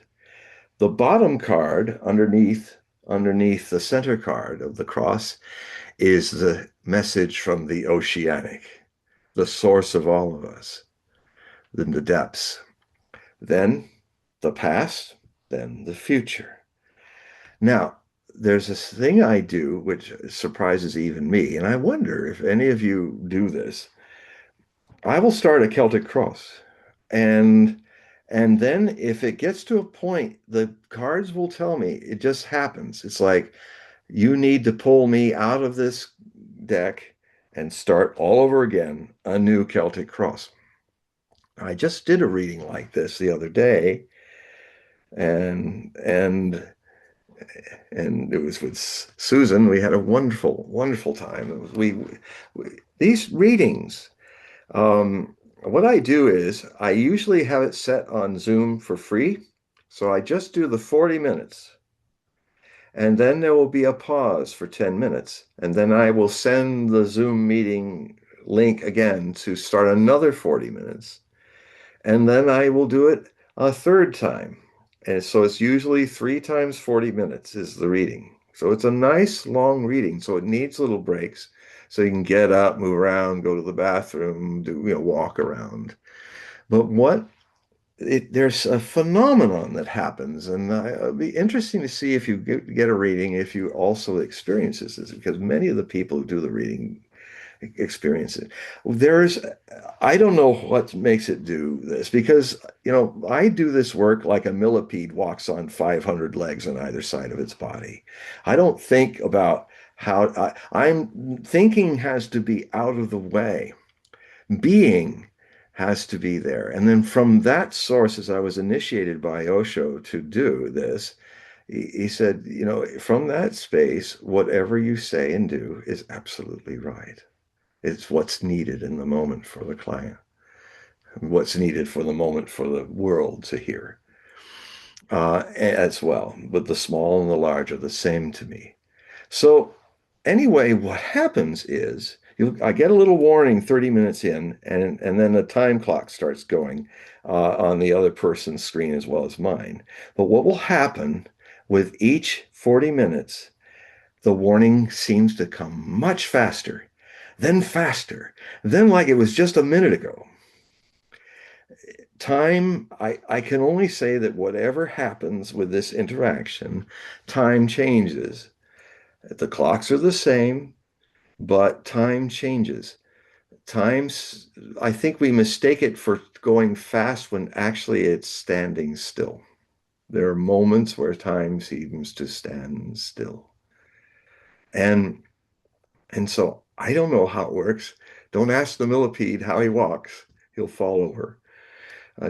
The bottom card underneath the center card of the cross is the message from the oceanic, the source of all of us, then the depths, then the past, then the future. Now, there's this thing I do which surprises even me, and I wonder if any of you do this. I will start a Celtic cross, and and then if it gets to a point, the cards will tell me it just happens. It's like you need to pull me out of this deck and start all over again, a new Celtic cross. I just did a reading like this the other day, and and and it was with Susan. We had a wonderful, wonderful time. We these readings. What I do is I usually have it set on Zoom for free, so I just do the 40 minutes, and then there will be a pause for 10 minutes, and then I will send the Zoom meeting link again to start another 40 minutes, and then I will do it a third time. And so it's usually 3 times 40 minutes is the reading. So it's a nice long reading. So it needs little breaks. So you can get up, move around, go to the bathroom, do, walk around. But there's a phenomenon that happens, and it'll be interesting to see if you get a reading, if you also experience this, because many of the people who do the reading experience it. There's, I don't know what makes it do this because, I do this work like a millipede walks on 500 legs on either side of its body. I don't think about how I'm thinking has to be out of the way. Being has to be there. And then from that source, as I was initiated by Osho to do this, he said, from that space, whatever you say and do is absolutely right. It's what's needed in the moment for the client, what's needed for the moment for the world to hear as well. But the small and the large are the same to me. So, anyway, what happens is I get a little warning 30 minutes in, and then a time clock starts going on the other person's screen as well as mine. But what will happen with each 40 minutes, the warning seems to come much faster, then like it was just a minute ago. Time, I can only say that whatever happens with this interaction, time changes. The clocks are the same, but time changes. Times, I think we mistake it for going fast when actually it's standing still. There are moments where time seems to stand still. And And so I don't know how it works. Don't ask the millipede how he walks. He'll fall over.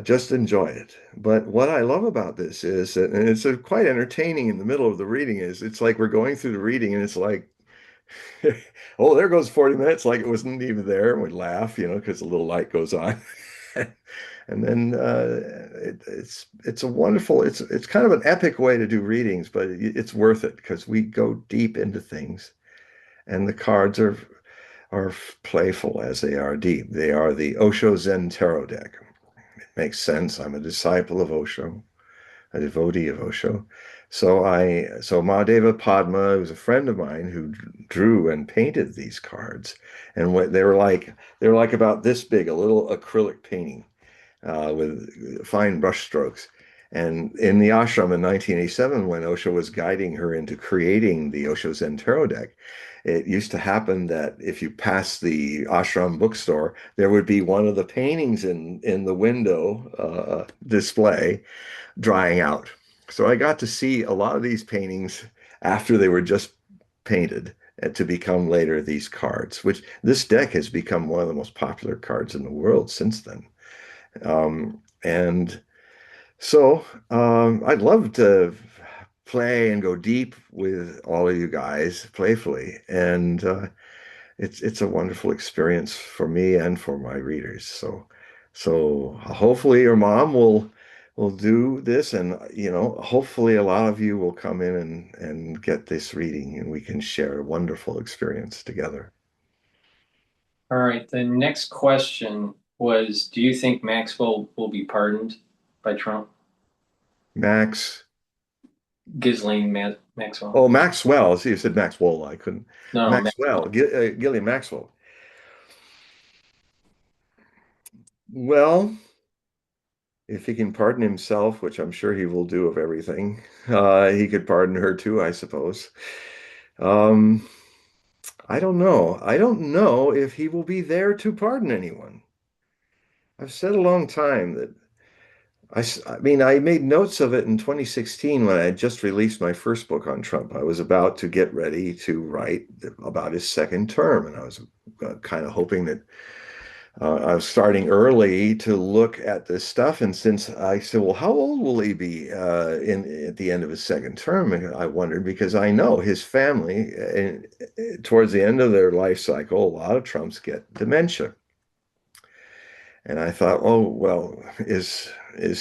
Just enjoy it. But what I love about this is, that, and it's quite entertaining in the middle of the reading, is it's like we're going through the reading and it's like, oh, there goes 40 minutes, like it wasn't even there. And we laugh, because the little light goes on. And then it's a wonderful, it's kind of an epic way to do readings, but it's worth it because we go deep into things, and the cards are playful as they are deep. They are the Osho Zen Tarot deck. It makes sense. I'm a disciple of Osho, a devotee of Osho. So Mahadeva Padma was a friend of mine who drew and painted these cards, and they were like about this big, a little acrylic painting with fine brush strokes. And in the ashram in 1987, when Osho was guiding her into creating the Osho Zen Tarot deck, it used to happen that if you passed the ashram bookstore, there would be one of the paintings in the window display drying out. So I got to see a lot of these paintings after they were just painted to become later these cards, which this deck has become one of the most popular cards in the world since then. And so I'd love to play and go deep with all of you guys playfully. And it's a wonderful experience for me and for my readers. So hopefully your mom will do this, and hopefully a lot of you will come in and get this reading, and we can share a wonderful experience together. All right. The next question was, do you think Maxwell will be pardoned by Trump? Max, Ghislaine Maxwell. Oh, Maxwell. See, you said Maxwell. I couldn't. No, no, Maxwell, Maxwell. Gillian Maxwell. Well, if he can pardon himself, which I'm sure he will do of everything, he could pardon her too, I suppose. Um, I don't know. I don't know if he will be there to pardon anyone. I've said a long time that I mean, I made notes of it in 2016 when I had just released my first book on Trump. I was about to get ready to write about his second term, and I was kind of hoping that I was starting early to look at this stuff. And since I said, well, how old will he be in at the end of his second term? And I wondered because I know his family, towards the end of their life cycle, a lot of Trumps get dementia. And I thought, oh, well, is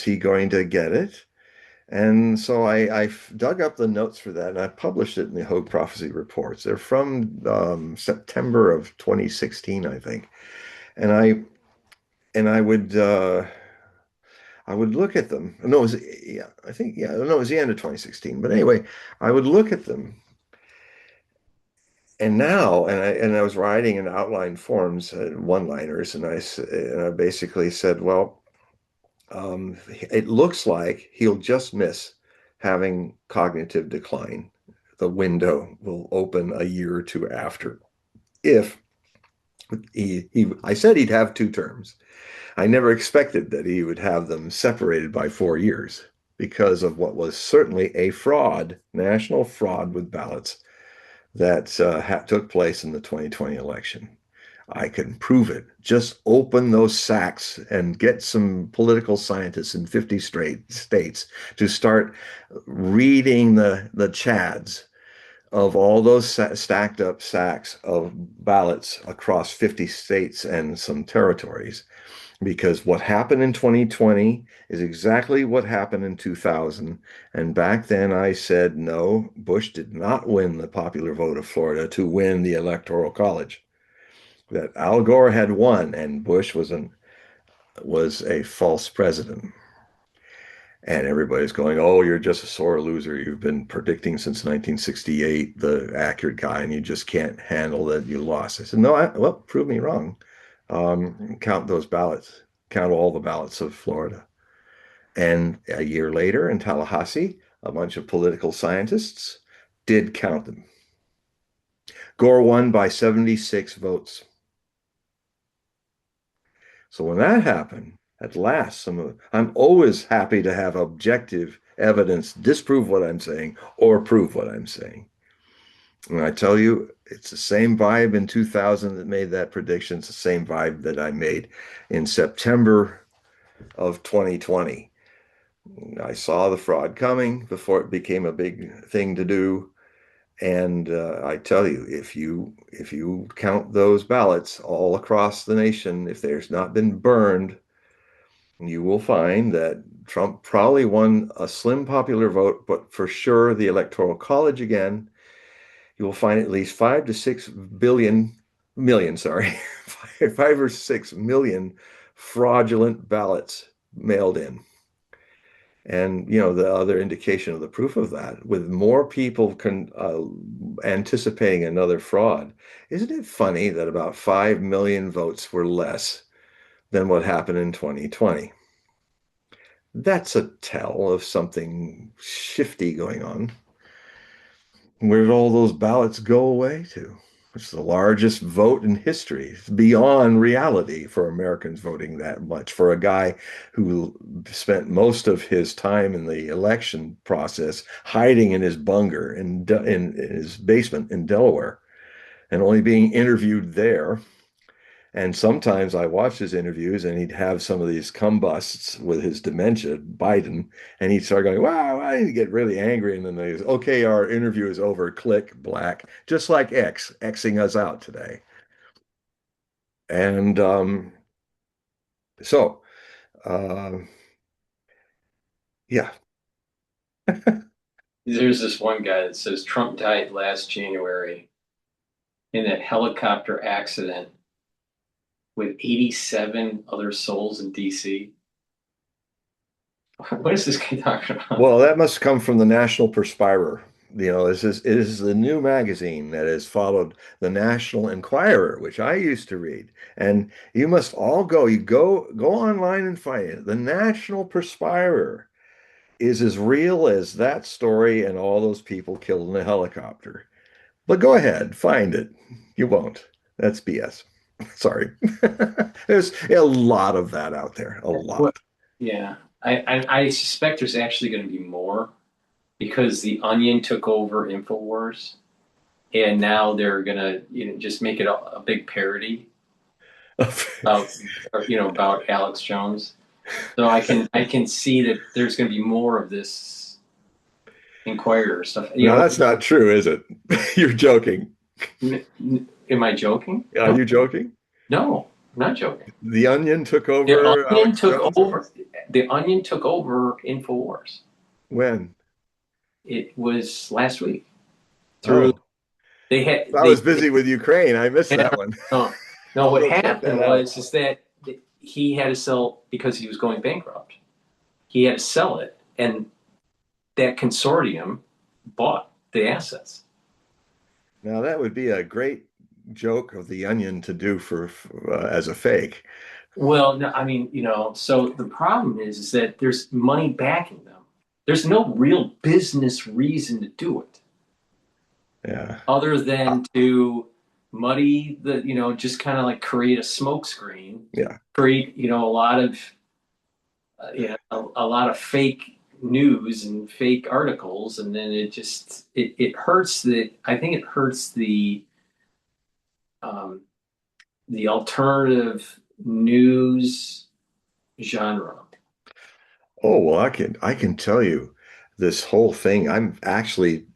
he going to get it? And so I dug up the notes for that and I published it in the Hogue Prophecy Reports. They're from September of 2016, I think. And I would look at them. No, it was yeah, I think yeah, no, it was the end of 2016. But anyway, I would look at them. And now, and I was writing in outline forms, one-liners, and I basically said, well, it looks like he'll just miss having cognitive decline. The window will open a year or two after. If I said he'd have two terms. I never expected that he would have them separated by 4 years because of what was certainly a fraud, national fraud with ballots that took place in the 2020 election. I can prove it. Just open those sacks and get some political scientists in 50 straight states to start reading the chads of all those stacked up sacks of ballots across 50 states and some territories. Because what happened in 2020 is exactly what happened in 2000. And back then I said, no, Bush did not win the popular vote of Florida to win the Electoral College. That Al Gore had won and Bush was a false president. And everybody's going, oh, you're just a sore loser. You've been predicting since 1968 the accurate guy, and you just can't handle that you lost. I said, no, well, prove me wrong. Count those ballots, count all the ballots of Florida. And a year later in Tallahassee, a bunch of political scientists did count them. Gore won by 76 votes. So when that happened, at last, I'm always happy to have objective evidence disprove what I'm saying or prove what I'm saying. And I tell you, it's the same vibe in 2000 that made that prediction. It's the same vibe that I made in September of 2020. I saw the fraud coming before it became a big thing to do. And I tell you, if you count those ballots all across the nation, if there's not been burned, you will find that Trump probably won a slim popular vote, but for sure the Electoral College again. You will find at least 5 to 6 sorry, 5 or 6 million fraudulent ballots mailed in. And the other indication of the proof of that, with more people anticipating another fraud, isn't it funny that about 5 million votes were less than what happened in 2020? That's a tell of something shifty going on. Where did all those ballots go away to? It's the largest vote in history. It's beyond reality for Americans voting that much. For a guy who spent most of his time in the election process hiding in his bunker in his basement in Delaware and only being interviewed there. And sometimes I watched his interviews and he'd have some of these combusts with his dementia, Biden, and he'd start going, wow, I need to get really angry. And then they say, okay, our interview is over. Click, black, just like Xing us out today. And so, uh, yeah. There's this one guy that says Trump died last January in a helicopter accident with 87 other souls in DC. What is this guy talking about? Well, that must come from the National Perspirer. it is the new magazine that has followed the National Enquirer, which I used to read. And you must all go online and find it. The National Perspirer is as real as that story and all those people killed in a helicopter. But go ahead, find it. You won't. That's BS. Sorry. There's a lot of that out there. A Well, lot. yeah, I suspect there's actually going to be more because the Onion took over Infowars, and now they're gonna just make it a big parody about about Alex Jones. So I can see that there's going to be more of this Inquirer stuff. No, that's not true, is it? You're joking. Am I joking? Are No, you joking? no, I'm not joking. The Onion took The over Onion Alex took Jones? over. The Onion took over Infowars. When? It was last week. Through Oh, they had I was busy with Ukraine. I missed yeah, that one. no, no. I'll What go check that happened out. was is that he had to sell because he was going bankrupt. He had to sell it, and that consortium bought the assets. Now that would be a great joke of the Onion to do for as a fake. Well, no, I mean, so the problem is that there's money backing them. There's no real business reason to do it Yeah. other Uh, than to muddy just kind of like create a smoke screen, yeah. create, a lot of, a lot of fake news and fake articles. And then it hurts I think it hurts um, the alternative news genre. Oh, well, I can tell you this whole thing. I'm actually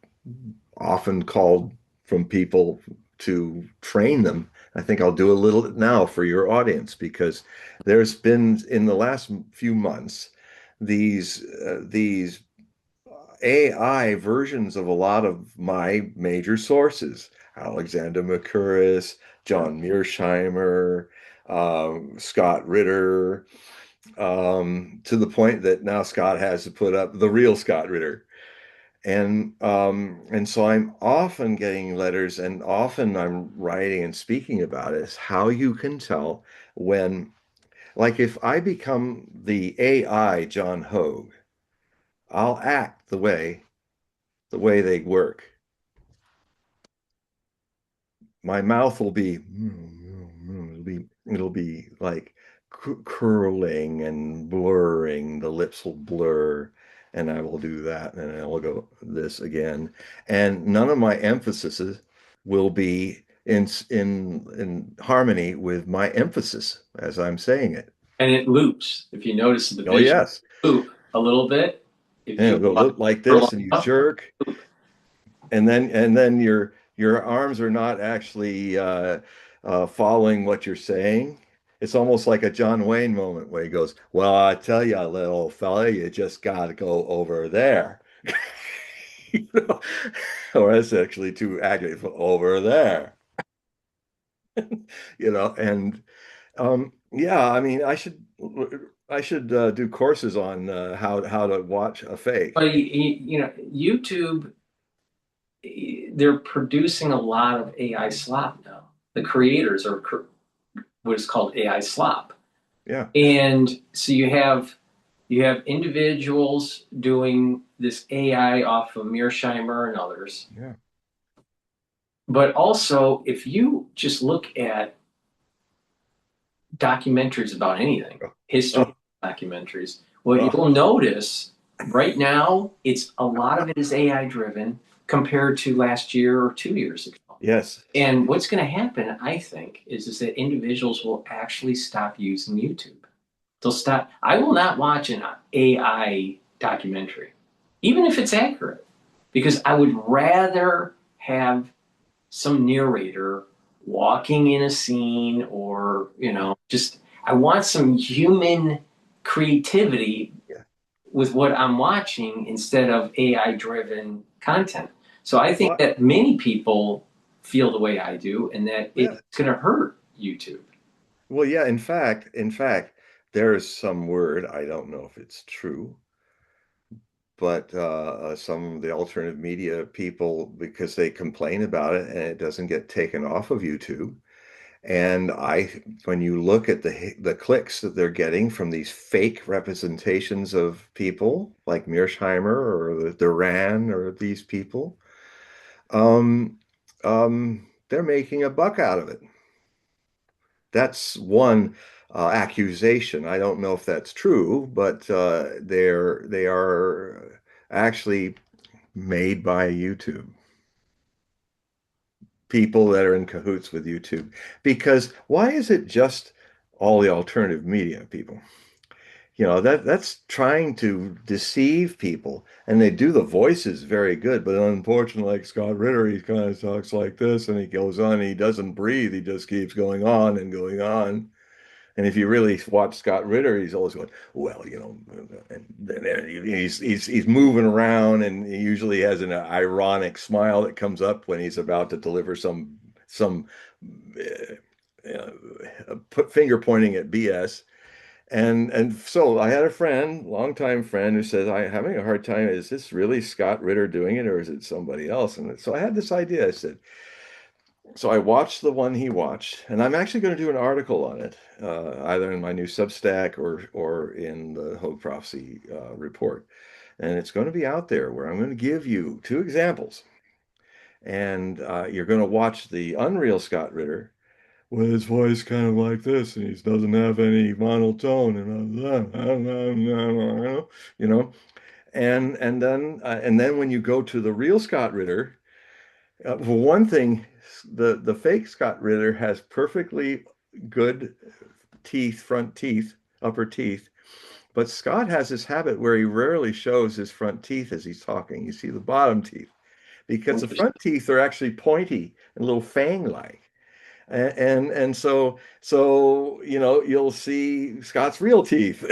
often called from people to train them. I think I'll do a little now for your audience because there's been in the last few months these AI versions of a lot of my major sources, Alexander McCurris, John Mearsheimer, Scott Ritter, to the point that now Scott has to put up the real Scott Ritter. And so I'm often getting letters and often I'm writing and speaking about it, is how you can tell when, like if I become the AI John Hogue, I'll act the way they work. My mouth will be it'll be like curling and blurring. The lips will blur, and I will do that, and I will go this again. And none of my emphases will be in harmony with my emphasis as I'm saying it. And it loops. If you notice the Oh vision yes, loop a little bit, if and you it'll go watch look like for this, long and you enough, jerk, and then your arms are not actually following what you're saying. It's almost like a John Wayne moment where he goes, "Well, I tell you, little fella, you just got to go over there." You know? Or that's actually too accurate for over there. And yeah, I mean, I should do courses on how to watch a fake. but YouTube, they're producing a lot of AI slop now. The creators are what is called AI slop, Yeah, and so you have individuals doing this AI off of Mearsheimer and others. yeah. But also, if you just look at documentaries about anything, history Oh, documentaries, what oh, you'll notice right now, it's a lot of it is AI driven compared to last year or 2 years ago. yes. And what's going to happen, I think, is that individuals will actually stop using YouTube. They'll stop. I will not watch an AI documentary, even if it's accurate, because I would rather have some narrator walking in a scene or, just I want some human creativity Yeah, with what I'm watching instead of AI driven content. So I think well, that many people feel the way I do and that yeah. it's going to hurt YouTube. Well, yeah, in fact, there is some word, I don't know if it's true, but some of the alternative media people, because they complain about it and it doesn't get taken off of YouTube. And when you look at the clicks that they're getting from these fake representations of people like Mearsheimer or the Duran or these people, um, they're making a buck out of it. That's one accusation. I don't know if that's true, but they are actually made by YouTube, people that are in cahoots with YouTube. Because why is it just all the alternative media people? That's trying to deceive people, and they do the voices very good. But unfortunately, like Scott Ritter, he kind of talks like this, and he goes on. He doesn't breathe. He just keeps going on and going on. And if you really watch Scott Ritter, he's always going, well, and then he's moving around, and he usually has an ironic smile that comes up when he's about to deliver some put finger pointing at BS. And so I had a friend, longtime friend, who says, I'm having a hard time. Is this really Scott Ritter doing it, or is it somebody else? And so I had this idea. I said, so I watched the one he watched, and I'm actually going to do an article on it, either in my new Substack or in the Hogue Prophecy report. And it's going to be out there where I'm going to give you two examples. And you're going to watch the unreal Scott Ritter with his voice kind of like this, and he doesn't have any monotone, and you know. And then when you go to the real Scott Ritter, for one thing, the fake Scott Ritter has perfectly good teeth, front teeth, upper teeth. But Scott has this habit where he rarely shows his front teeth as he's talking. You see the bottom teeth because the front teeth are actually pointy and a little fang-like. And so you'll see Scott's real teeth.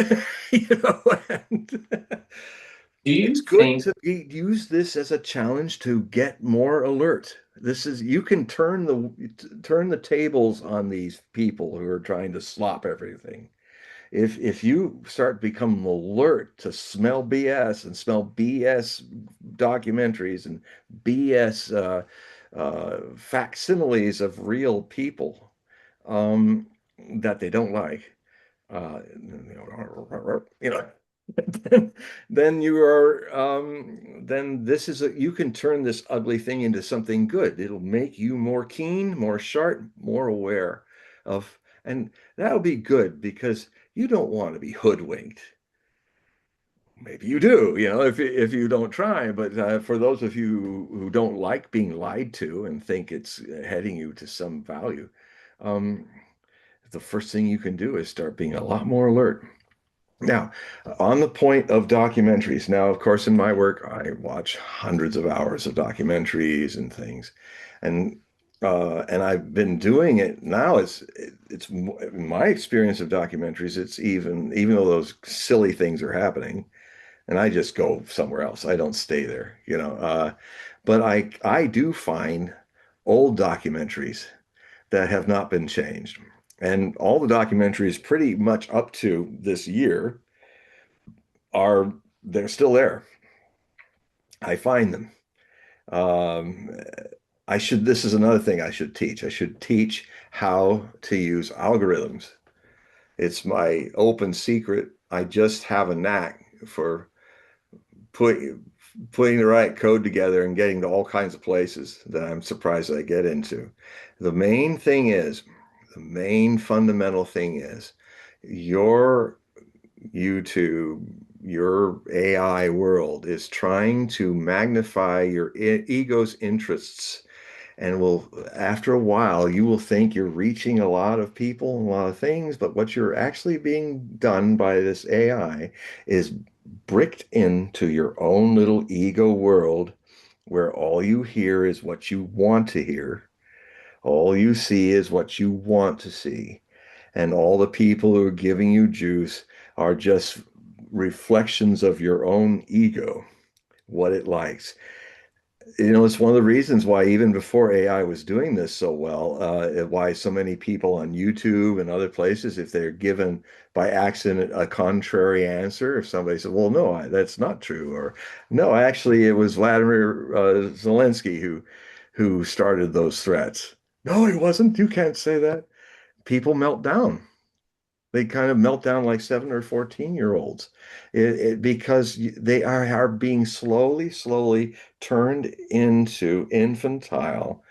And Do it's you good think to use this as a challenge to get more alert. This is You can turn the tables on these people who are trying to slop everything. If you start becoming alert to smell BS and smell BS documentaries and BS facsimiles of real people um, that they don't like, you know, then, then you can turn this ugly thing into something good. It'll make you more keen, more sharp, more aware of, and that'll be good because you don't want to be hoodwinked. Maybe you do, if you don't try. But for those of you who don't like being lied to and think it's heading you to some value, um, the first thing you can do is start being a lot more alert. Now, on the point of documentaries, now, of course, in my work, I watch hundreds of hours of documentaries and things, and and I've been doing it now. It's in my experience of documentaries. It's even though those silly things are happening, and I just go somewhere else. I don't stay there, but I do find old documentaries that have not been changed. And all the documentaries pretty much up to this year are they're still there. I find them. Um, this is another thing I should teach. I should teach how to use algorithms. It's my open secret. I just have a knack for put, putting the right code together and getting to all kinds of places that I'm surprised I get into. The main thing is, the main fundamental thing is your YouTube, your AI world is trying to magnify your ego's interests. And after a while, you will think you're reaching a lot of people and a lot of things, but what you're actually being done by this AI is bricked into your own little ego world where all you hear is what you want to hear. All you see is what you want to see. And all the people who are giving you juice are just reflections of your own ego, what it likes. It's one of the reasons why even before AI was doing this so well, why so many people on YouTube and other places, if they're given by accident a contrary answer, if somebody said, "Well, no, that's not true," or "No, actually, it was Vladimir Zelensky who started those threats." No, it wasn't. You can't say that. People melt down. They kind of melt down like 7 or 14-year-olds because they are being slowly turned into infantile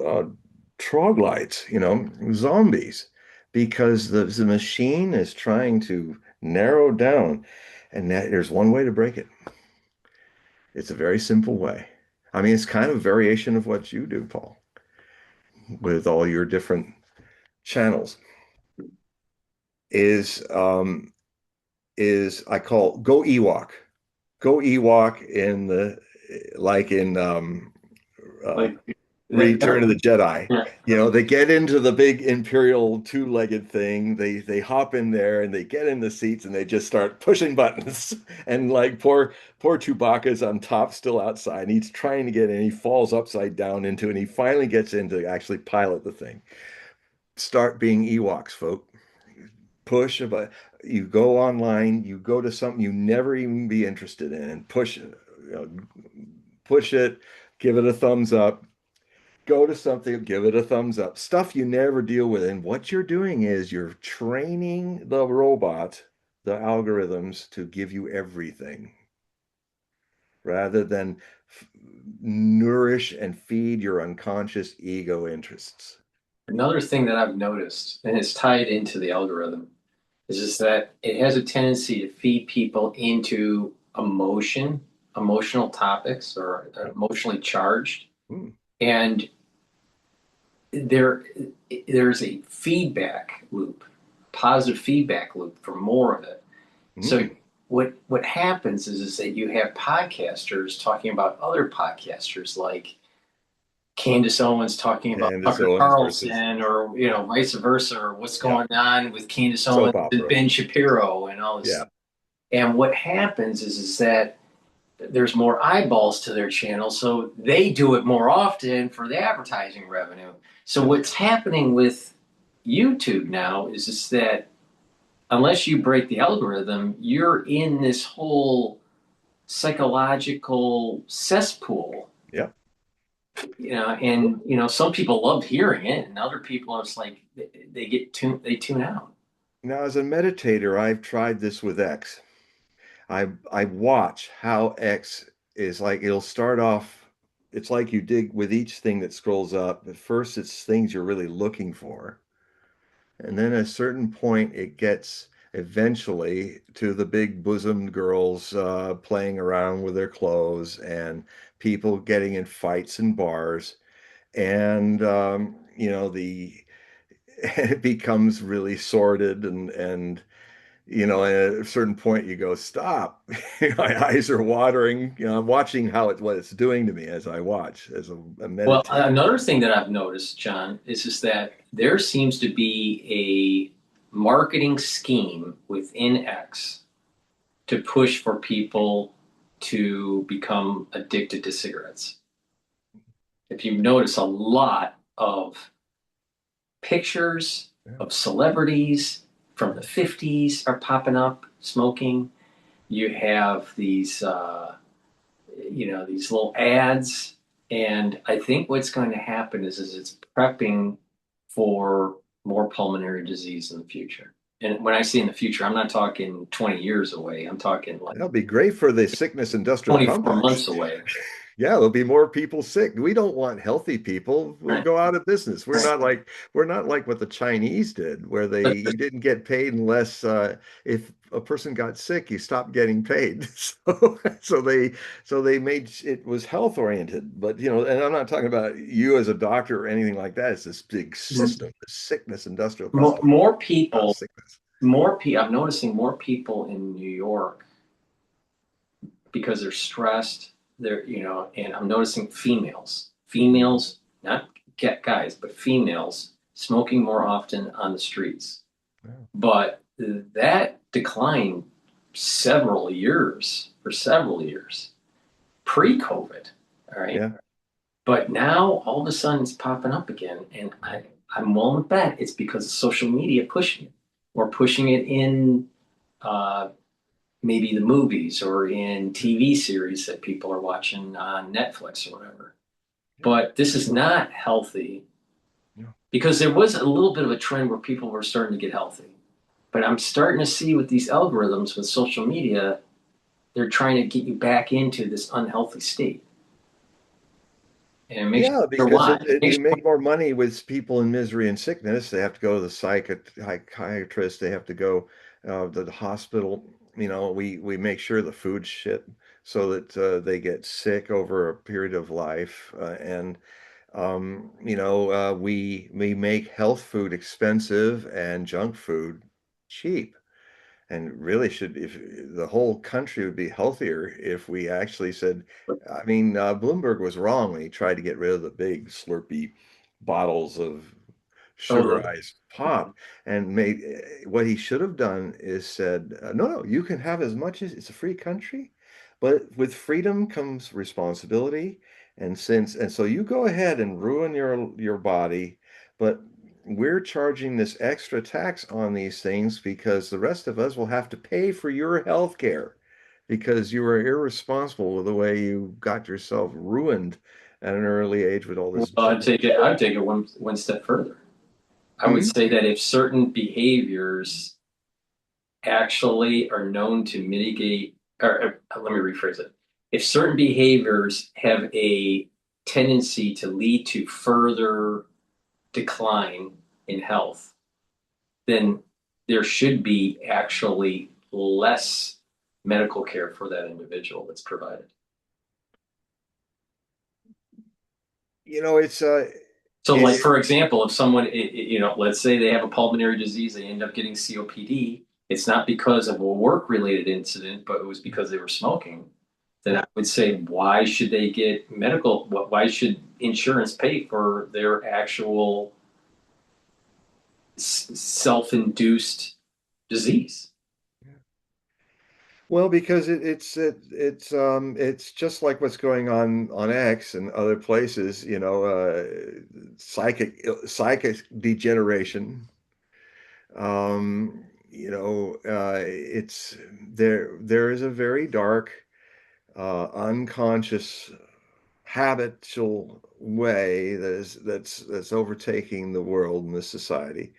uh, troglodytes, zombies, because the machine is trying to narrow down, and there's one way to break it. It's a very simple way. I mean, it's kind of a variation of what you do, Paul, with all your different channels. Is I call go Ewok. Go Ewok in the like in uh, Like, Return of the Jedi. They get into the big Imperial two-legged thing. They hop in there and they get in the seats and they just start pushing buttons. And like poor Chewbacca's on top, still outside. And he's trying to get in. He falls upside down into it. And he finally gets in to actually pilot the thing. Start being Ewoks, folk. Push a button. You go online, you go to something you never even be interested in, and push it, push it, give it a thumbs up. Go to something, give it a thumbs up. Stuff you never deal with. And what you're doing is you're training the robot, the algorithms to give you everything rather than nourish and feed your unconscious ego interests. another thing that I've noticed, and it's tied into the algorithm, is just that it has a tendency to feed people into emotional topics or emotionally charged. Mm, And there there's a feedback loop, positive feedback loop for more of it. So mm. what happens is that you have podcasters talking about other podcasters like Candace Owens talking about Candace Tucker Owens versus Carlson, or vice versa, or what's yeah, going on with Candace Owens soap and opera. Ben Shapiro and all this. Yeah. And what happens is that there's more eyeballs to their channel, so they do it more often for the advertising revenue. So Yeah. what's happening with YouTube now is just that unless you break the algorithm, you're in this whole psychological cesspool, Yeah. and some people love hearing it, and other people are just like they tune out. Now, as a meditator, I've tried this with X. I watch how X is like it'll start off, it's like you dig with each thing that scrolls up. At first, it's things you're really looking for. And then at a certain point, it gets eventually to the big bosomed girls playing around with their clothes and people getting in fights in bars. And, the it becomes really sordid and at a certain point you go, stop. My eyes are watering. I'm watching what it's doing to me as I watch, as a Well, meditator. another thing that I've noticed, John, is just that there seems to be a marketing scheme within X to push for people to become addicted to cigarettes. If you notice, a lot of pictures Yeah, of celebrities from the 50s are popping up smoking. You have these little ads. And I think what's going to happen is it's prepping for more pulmonary disease in the future. And when I say in the future, I'm not talking 20 years away. I'm talking like that'll be great for the sickness industrial 24 complex. months away. Yeah, there'll be more people sick. We don't want healthy people. We'll Right. go out of business. We're not like what the Chinese did, where you didn't get paid unless if a person got sick, you stopped getting paid. So they made it was health oriented. But and I'm not talking about you as a doctor or anything like that. It's this big system, the sickness industrial More, complex. more people, Sickness. I'm noticing more people in New York because they're stressed. And I'm noticing females, not guys, but females smoking more often on the streets. Wow. But that declined for several years pre-COVID. All right. Yeah. But now all of a sudden it's popping up again. And I'm willing to bet it's because of social media pushing it or pushing it in uh, maybe the movies or in TV series that people are watching on Netflix or whatever. Yeah. But this is not healthy Yeah. because there was a little bit of a trend where people were starting to get healthy. But I'm starting to see with these algorithms with social media, they're trying to get you back into this unhealthy state. And it makes Yeah, you wonder because why. It makes you make more money with people in misery and sickness. They have to go to the psychiatrist. They have to go to the hospital. You know, we make sure the food's shit so that they get sick over a period of life. And we make health food expensive and junk food cheap. And really should, if the whole country would be healthier if we actually said, I mean, Bloomberg was wrong when he tried to get rid of the big slurpy bottles of oh the sugarized pop and made what he should have done is said, no, you can have as much as it's a free country, but with freedom comes responsibility. And so you go ahead and ruin your body, but we're charging this extra tax on these things because the rest of us will have to pay for your health care because you were irresponsible with the way you got yourself ruined at an early age with all well, this junk. I'd take it one step further. I would Hmm? say that if certain behaviors actually are known to mitigate, or let me rephrase it. If certain behaviors have a tendency to lead to further decline in health, then there should be actually less medical care for that individual that's provided. You know, So, like it, for example, if someone, let's say they have a pulmonary disease, they end up getting COPD. It's not because of a work-related incident, but it was because they were smoking. Then I would say, why should they get medical? Why should insurance pay for their actual self-induced disease? well, because it's just like what's going on X and other places, psychic degeneration. It's there is a very dark, unconscious, habitual way that's overtaking the world and the society.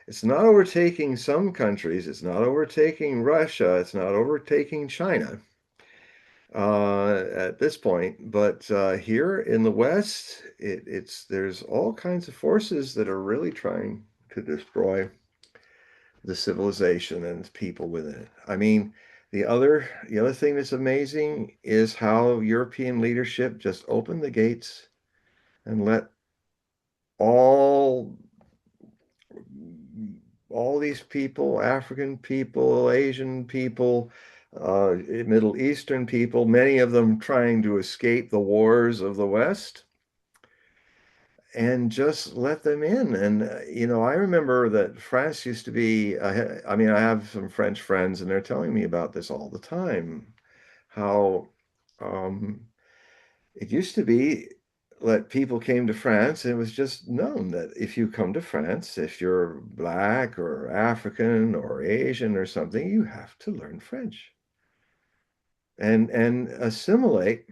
It's not overtaking some countries. It's not overtaking Russia. It's not overtaking China at this point. But here in the West, there's all kinds of forces that are really trying to destroy the civilization and people within it. I mean, the other thing that's amazing is how European leadership just opened the gates and let all all these people, African people, Asian people, Middle Eastern people, many of them trying to escape the wars of the West, and just let them in. And, I remember that France used to be, I mean, I have some French friends, and they're telling me about this all the time, how um, it used to be that people came to France, and it was just known that if you come to France, if you're black or African or Asian or something, you have to learn French and assimilate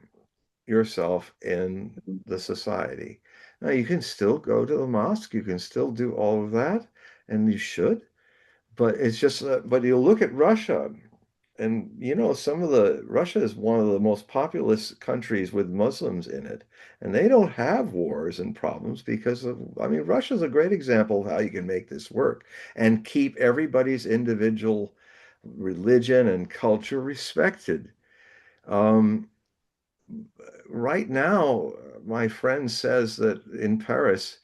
yourself in the society. Now, you can still go to the mosque, you can still do all of that, and you should, but it's just, but you look at Russia, and Russia is one of the most populous countries with Muslims in it, and they don't have wars and problems because of, I mean, Russia's a great example of how you can make this work and keep everybody's individual religion and culture respected. Um, right now, my friend says that in Paris,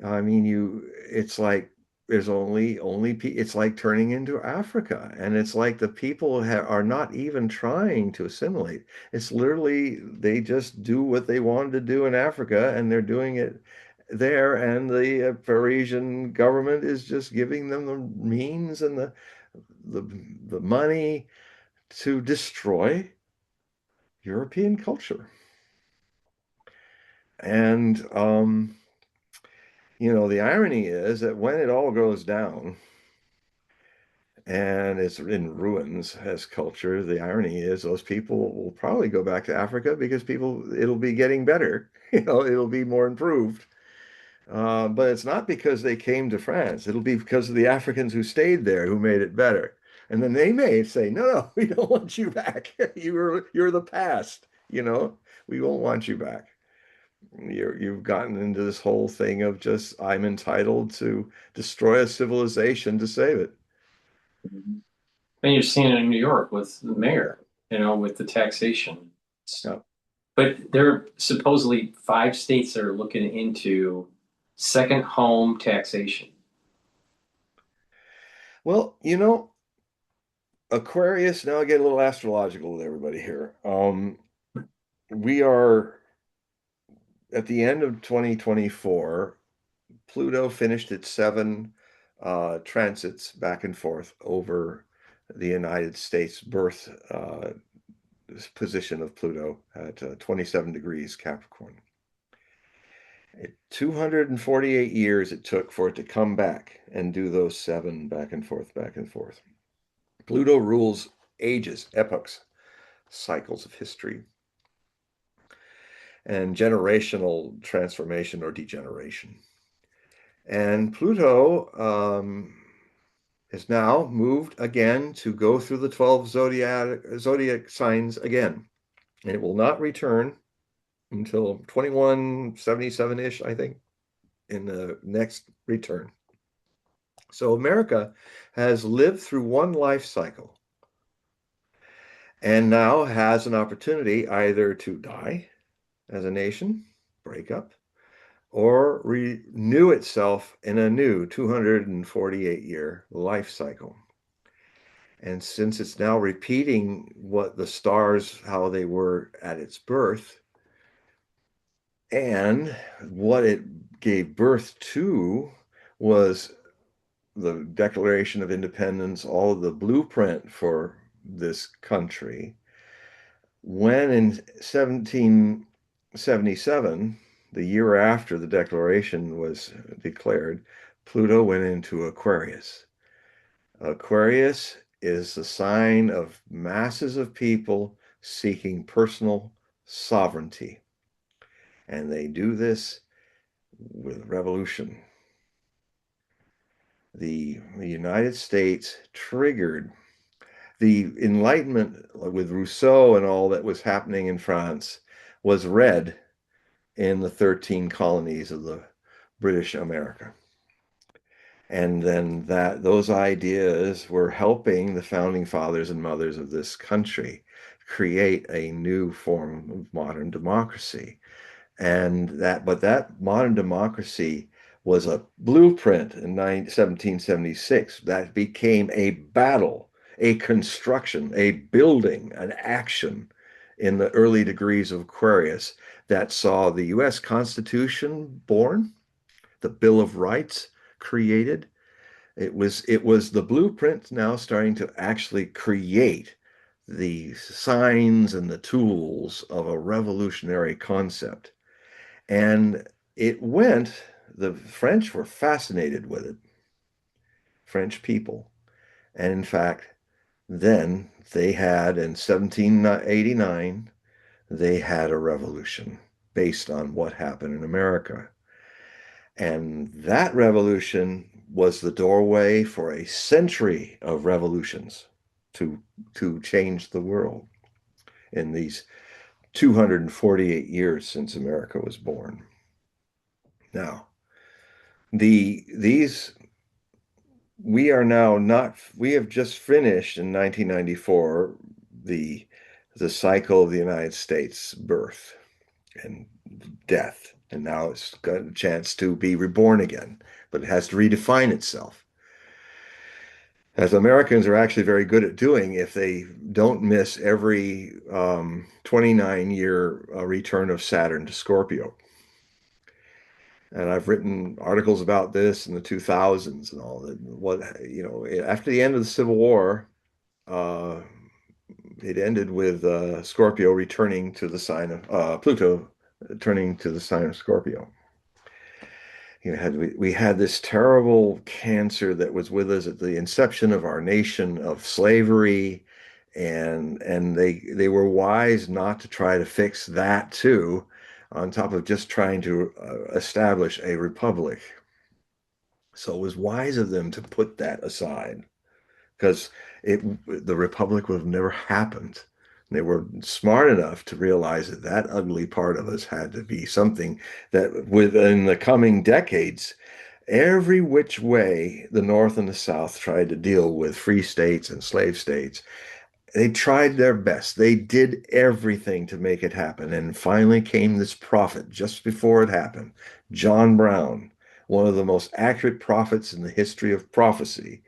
I mean, it's like there's it's like turning into Africa, and it's like the people are not even trying to assimilate. It's literally they just do what they wanted to do in Africa, and they're doing it there, and the Parisian government is just giving them the means and the the money to destroy European culture. And the irony is that when it all goes down and it's in ruins as culture, the irony is those people will probably go back to Africa because it'll be getting better. It'll be more improved. But it's not because they came to France. It'll be because of the Africans who stayed there who made it better. And then they may say, no, no, we don't want you back. You're the past, we won't want you back. You've gotten into this whole thing of just, I'm entitled to destroy a civilization to save it. And you're seeing it in New York with the mayor, with the taxation. Yeah. But there are supposedly 5 states that are looking into second home taxation. Well, Aquarius, now I get a little astrological with everybody here. We are at the end of 2024. Pluto finished its 7 transits back and forth over the United States birth position of Pluto at 27 degrees Capricorn. 248 years it took for it to come back and do those 7 back and forth, back and forth. Pluto rules ages, epochs, cycles of history, and generational transformation or degeneration. And Pluto is now moved again to go through the 12 zodiac signs again. And it will not return until 2177-ish, I think, in the next return. So America has lived through one life cycle and now has an opportunity either to die as a nation, break up, or renew itself in a new 248-year life cycle. And since it's now repeating what the stars, how they were at its birth, and what it gave birth to was the Declaration of Independence, all of the blueprint for this country. When in 1777, the year after the Declaration was declared, Pluto went into Aquarius. Aquarius is the sign of masses of people seeking personal sovereignty. And they do this with revolution. The United States triggered the Enlightenment with Rousseau and all that was happening in France was read in the 13 colonies of the British America. And then those ideas were helping the founding fathers and mothers of this country create a new form of modern democracy. But that modern democracy was a blueprint in 1776 that became a battle, a construction, a building, an action in the early degrees of Aquarius that saw the US Constitution born, the Bill of Rights created. It was the blueprint now starting to actually create the signs and the tools of a revolutionary concept. And the French were fascinated with it, French people. And in fact, then they had in 1789, they had a revolution based on what happened in America. And that revolution was the doorway for a century of revolutions to, to change the world in these 248 years since America was born. Now, these we are now not we have just finished in 1994 the cycle of the United States birth and death, and now it's got a chance to be reborn again, but it has to redefine itself, as Americans are actually very good at doing if they don't miss every 29-year return of Saturn to Scorpio. And I've written articles about this in the 2000s and all that. After the end of the Civil War, uh, it ended with Scorpio returning to the sign of Pluto turning to the sign of Scorpio. We had this terrible cancer that was with us at the inception of our nation of slavery, and they were wise not to try to fix that too, on top of just trying to establish a republic. So it was wise of them to put that aside because it the republic would have never happened. They were smart enough to realize that that ugly part of us had to be something that within the coming decades, every which way the North and the South tried to deal with free states and slave states, they tried their best. They did everything to make it happen. And finally came this prophet just before it happened, John Brown, one of the most accurate prophets in the history of prophecy.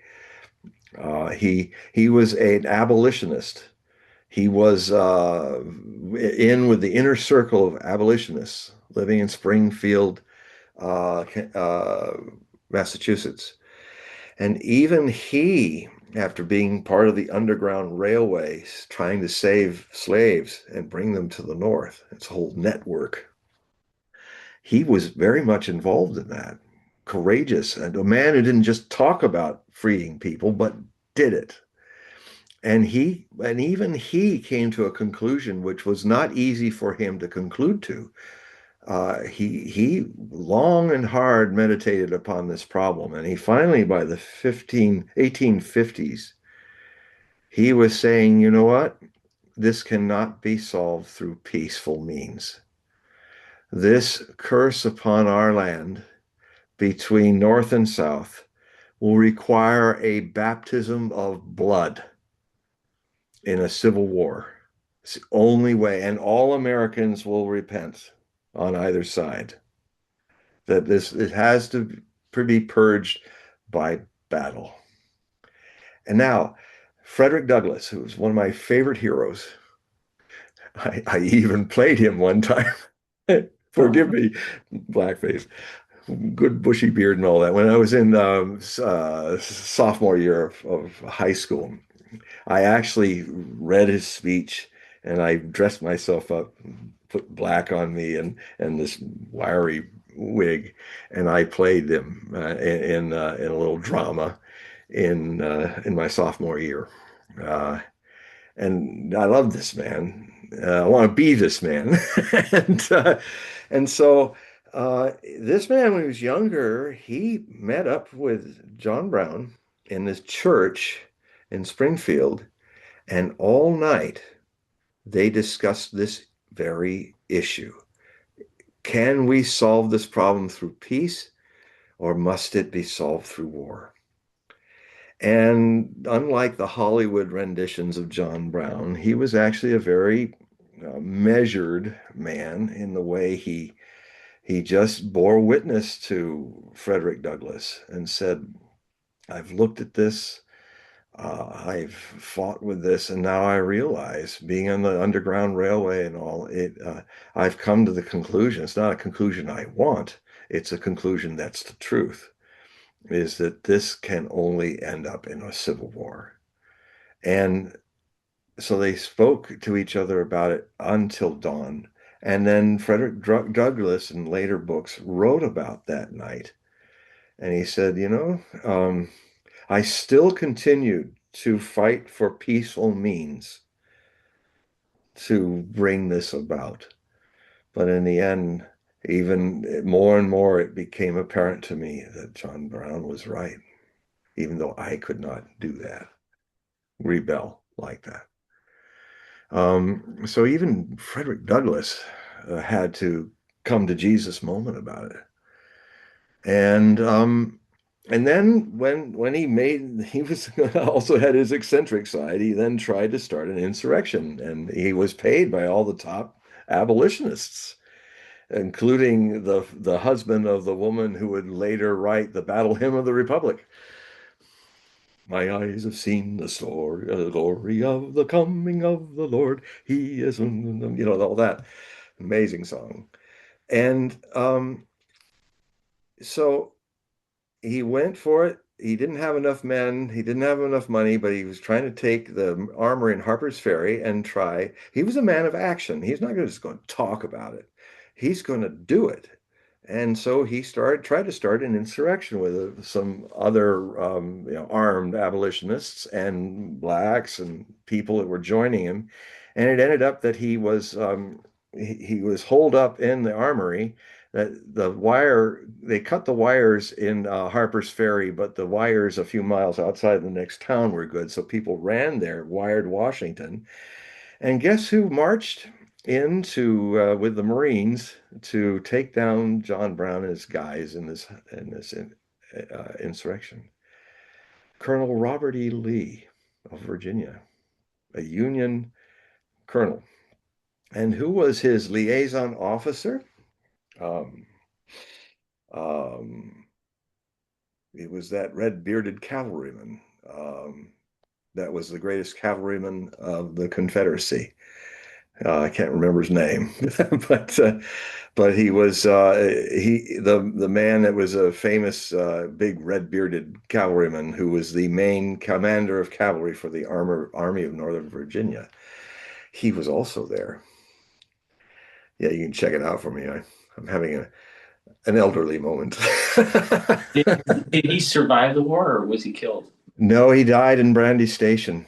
He was an abolitionist. He was in with the inner circle of abolitionists living in Springfield, uh, uh, Massachusetts. And even he, after being part of the Underground Railways, trying to save slaves and bring them to the North, its whole network, he was very much involved in that. Courageous and a man who didn't just talk about freeing people, but did it. And even he came to a conclusion which was not easy for him to conclude to. He long and hard meditated upon this problem, and he finally, by the 1850s, he was saying, you know what? This cannot be solved through peaceful means. This curse upon our land between North and South will require a baptism of blood in a civil war. It's the only way, and all Americans will repent on either side. That this it has to be purged by battle. And now, Frederick Douglass, who was one of my favorite heroes, I even played him one time. Forgive me, blackface, good bushy beard and all that. When I was in sophomore year of high school, I actually read his speech and I dressed myself up, put black on me and this wiry wig, and I played him in a little drama in my sophomore year. Uh, and I love this man. I want to be this man. and and so this man, when he was younger, he met up with John Brown in this church in Springfield, and all night they discussed this very issue. Can we solve this problem through peace, or must it be solved through war? And unlike the Hollywood renditions of John Brown, he was actually a very measured man in the way he just bore witness to Frederick Douglass and said, "I've looked at this, I've fought with this, and now I realize, being on the Underground Railway and all, I've come to the conclusion. It's not a conclusion I want; it's a conclusion that's the truth." Is that this can only end up in a civil war. And so they spoke to each other about it until dawn. And then Frederick Douglass, in later books, wrote about that night. And he said, I still continued to fight for peaceful means to bring this about. But in the end, even more and more, it became apparent to me that John Brown was right, even though I could not do that, rebel like that. So even Frederick Douglass had to come to Jesus moment about it. And then when he was also had his eccentric side, he then tried to start an insurrection, and he was paid by all the top abolitionists, including the husband of the woman who would later write the Battle Hymn of the Republic. My eyes have seen the glory of the coming of the Lord. He is, all that amazing song. And so he went for it. He didn't have enough men. He didn't have enough money, but he was trying to take the armory in Harper's Ferry and try. He was a man of action. He's not just going to talk about it. he's going to do it. And so he tried to start an insurrection with some other, armed abolitionists and blacks and people that were joining him. And it ended up that he was holed up in the armory. That they cut the wires in Harper's Ferry, but the wires a few miles outside the next town were good. So people ran there, wired Washington. And guess who marched into with the Marines to take down John Brown and his guys in this insurrection? Colonel Robert E. Lee of Virginia, a Union colonel. And who was his liaison officer? Um, um, it was that red-bearded cavalryman. That was the greatest cavalryman of the Confederacy. I can't remember his name, but he was the man that was a famous big red-bearded cavalryman who was the main commander of cavalry for the Army of Northern Virginia. He was also there. Yeah, you can check it out for me. I'm having an elderly moment. Did he survive the war or was he killed? No, he died in Brandy Station.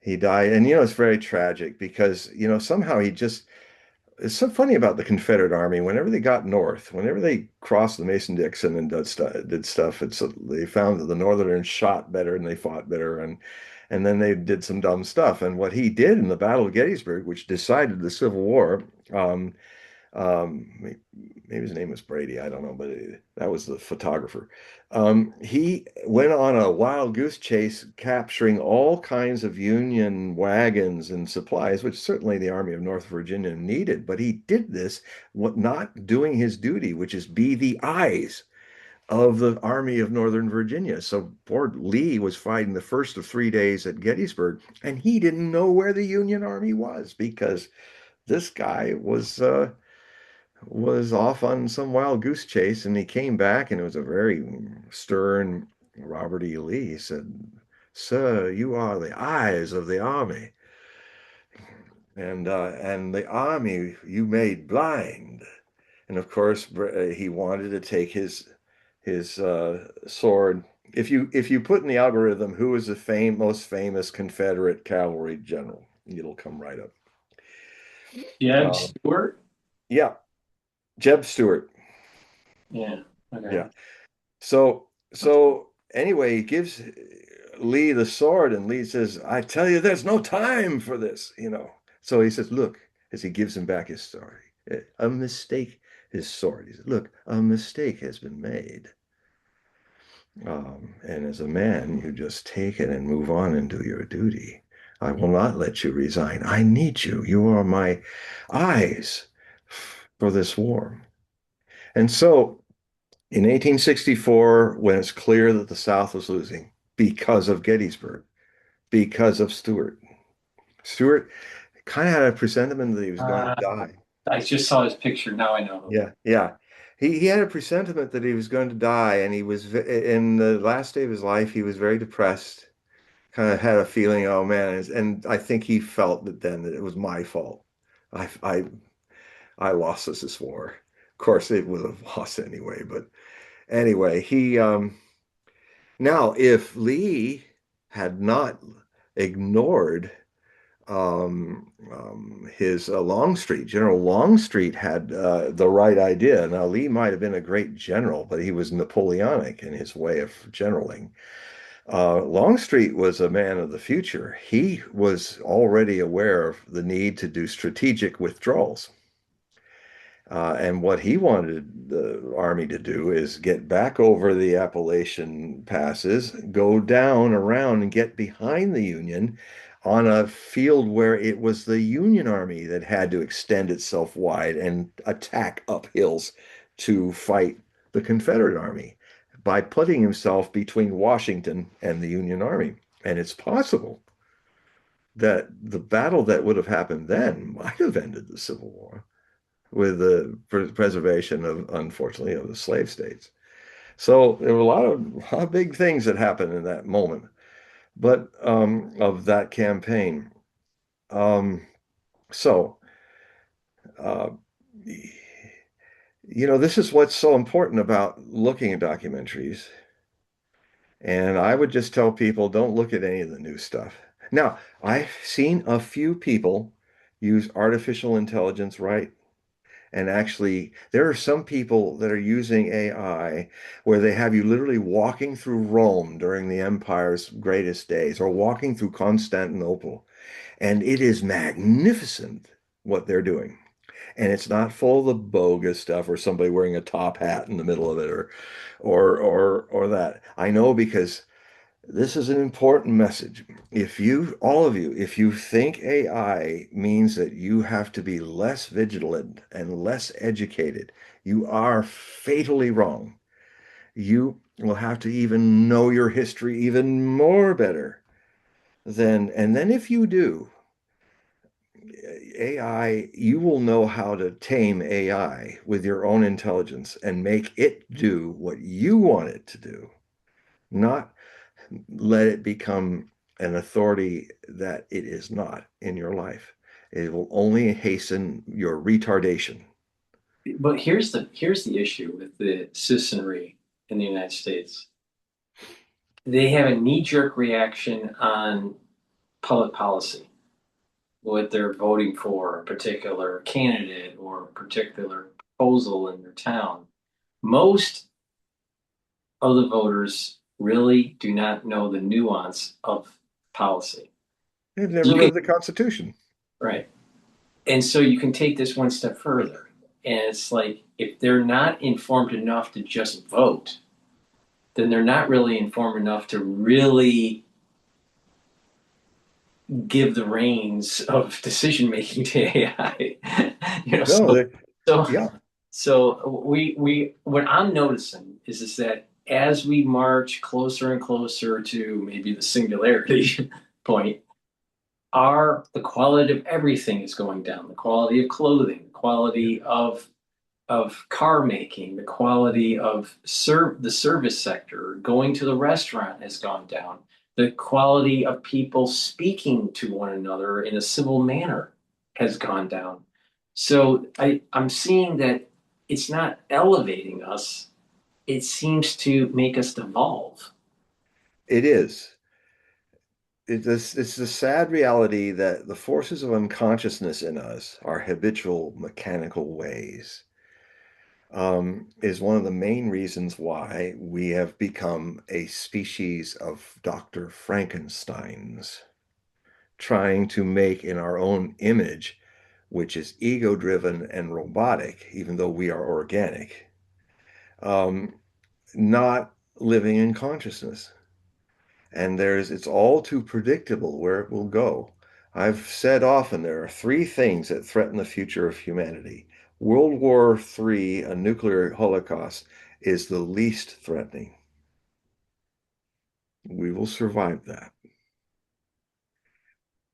He died, and it's very tragic because somehow he just it's so funny about the Confederate Army. Whenever they got north, whenever they crossed the Mason-Dixon and did stuff, they found that the Northerners shot better and they fought better, and then they did some dumb stuff. And what he did in the Battle of Gettysburg, which decided the Civil War, um, maybe his name was Brady, I don't know, but that was the photographer. He went on a wild goose chase, capturing all kinds of Union wagons and supplies, which certainly the Army of North Virginia needed. But he did this, not doing his duty, which is be the eyes of the Army of Northern Virginia. So poor Lee was fighting the first of 3 days at Gettysburg, and he didn't know where the Union Army was because this guy was off on some wild goose chase, and he came back, and it was a very stern Robert E. Lee. He said, "Sir, you are the eyes of the army, and the army you made blind." And of course, he wanted to take his sword. If you put in the algorithm who is the most famous Confederate cavalry general, it'll come right up. Jeb Uh, Stewart? yeah, Jeb Stuart. Yeah. Yeah. Okay. So anyway, he gives Lee the sword, and Lee says, "I tell you, there's no time for this." So he says, "Look," as he gives him back his sword, a mistake, his sword. He says, "Look, a mistake has been made. And as a man, you just take it and move on and do your duty. I will not let you resign. I need you. You are my eyes for this war." And so in 1864, when it's clear that the South was losing because of Gettysburg, because of Stuart kind of had a presentiment that he was going to Uh, die. I just saw his picture. Now I know. Yeah, yeah. He had a presentiment that he was going to die, and in the last day of his life, he was very depressed. Kind of had a feeling, oh man, and I think he felt that then that it was my fault. I I I lost this war. Of course, it would have lost anyway, but anyway, he now, if Lee had not ignored his Longstreet, General Longstreet had the right idea. Now, Lee might have been a great general, but he was Napoleonic in his way of generaling. Longstreet was a man of the future. He was already aware of the need to do strategic withdrawals. And what he wanted the army to do is get back over the Appalachian passes, go down around and get behind the Union on a field where it was the Union Army that had to extend itself wide and attack up hills to fight the Confederate Army by putting himself between Washington and the Union Army. And it's possible that the battle that would have happened then might have ended the Civil War with the preservation of, unfortunately, of the slave states. So there were a lot of big things that happened in that moment, but of that campaign. Um, so uh, This is what's so important about looking at documentaries. And I would just tell people, don't look at any of the new stuff. Now, I've seen a few people use artificial intelligence right. And actually, there are some people that are using AI where they have you literally walking through Rome during the empire's greatest days or walking through Constantinople. And it is magnificent what they're doing. And it's not full of the bogus stuff or somebody wearing a top hat in the middle of it or that. I know because this is an important message. If you, all of you, if you think AI means that you have to be less vigilant and less educated, you are fatally wrong. You will have to even know your history even more better and then if you do, AI, you will know how to tame AI with your own intelligence and make it do what you want it to do, not let it become an authority that it is not in your life. It will only hasten your retardation. But here's the issue with the citizenry in the United States. They have a knee-jerk reaction on public policy, what they're voting for, a particular candidate or a particular proposal in their town. Most of the voters really do not know the nuance of policy. They've never You can, read the Constitution. right. And so you can take this one step further. And it's like if they're not informed enough to just vote, then they're not really informed enough to really give the reins of decision making to AI. you know, No, so so yeah, we what I'm noticing is that as we march closer and closer to maybe the singularity point, the quality of everything is going down. The quality of clothing, the quality of car making, the quality of the service sector, going to the restaurant has gone down. The quality of people speaking to one another in a civil manner has gone down. So I'm seeing that it's not elevating us, it seems to make us devolve. it is. It's the sad reality that the forces of unconsciousness in us, our habitual mechanical ways, is one of the main reasons why we have become a species of Dr. Frankensteins, trying to make in our own image, which is ego driven and robotic, even though we are organic, um, not living in consciousness. And it's all too predictable where it will go. I've said often there are three things that threaten the future of humanity. World War III, a nuclear holocaust, is the least threatening. We will survive that.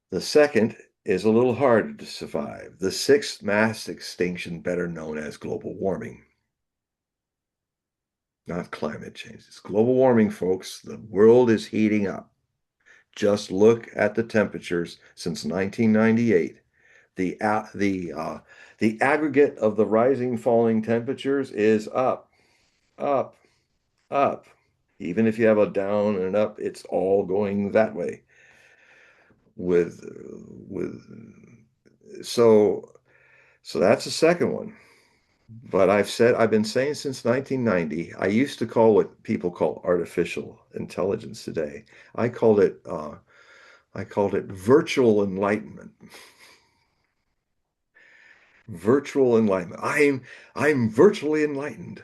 The second is a little harder to survive. The sixth mass extinction, better known as global warming. Not climate change. It's global warming, folks. The world is heating up. Just look at the temperatures since 1998. The aggregate of the rising falling temperatures is up, up, up. Even if you have a down and an up, it's all going that way. With so so that's the second one. But I've been saying since 1990, I used to call what people call artificial intelligence today. I called it virtual enlightenment. Virtual enlightenment. I'm virtually enlightened.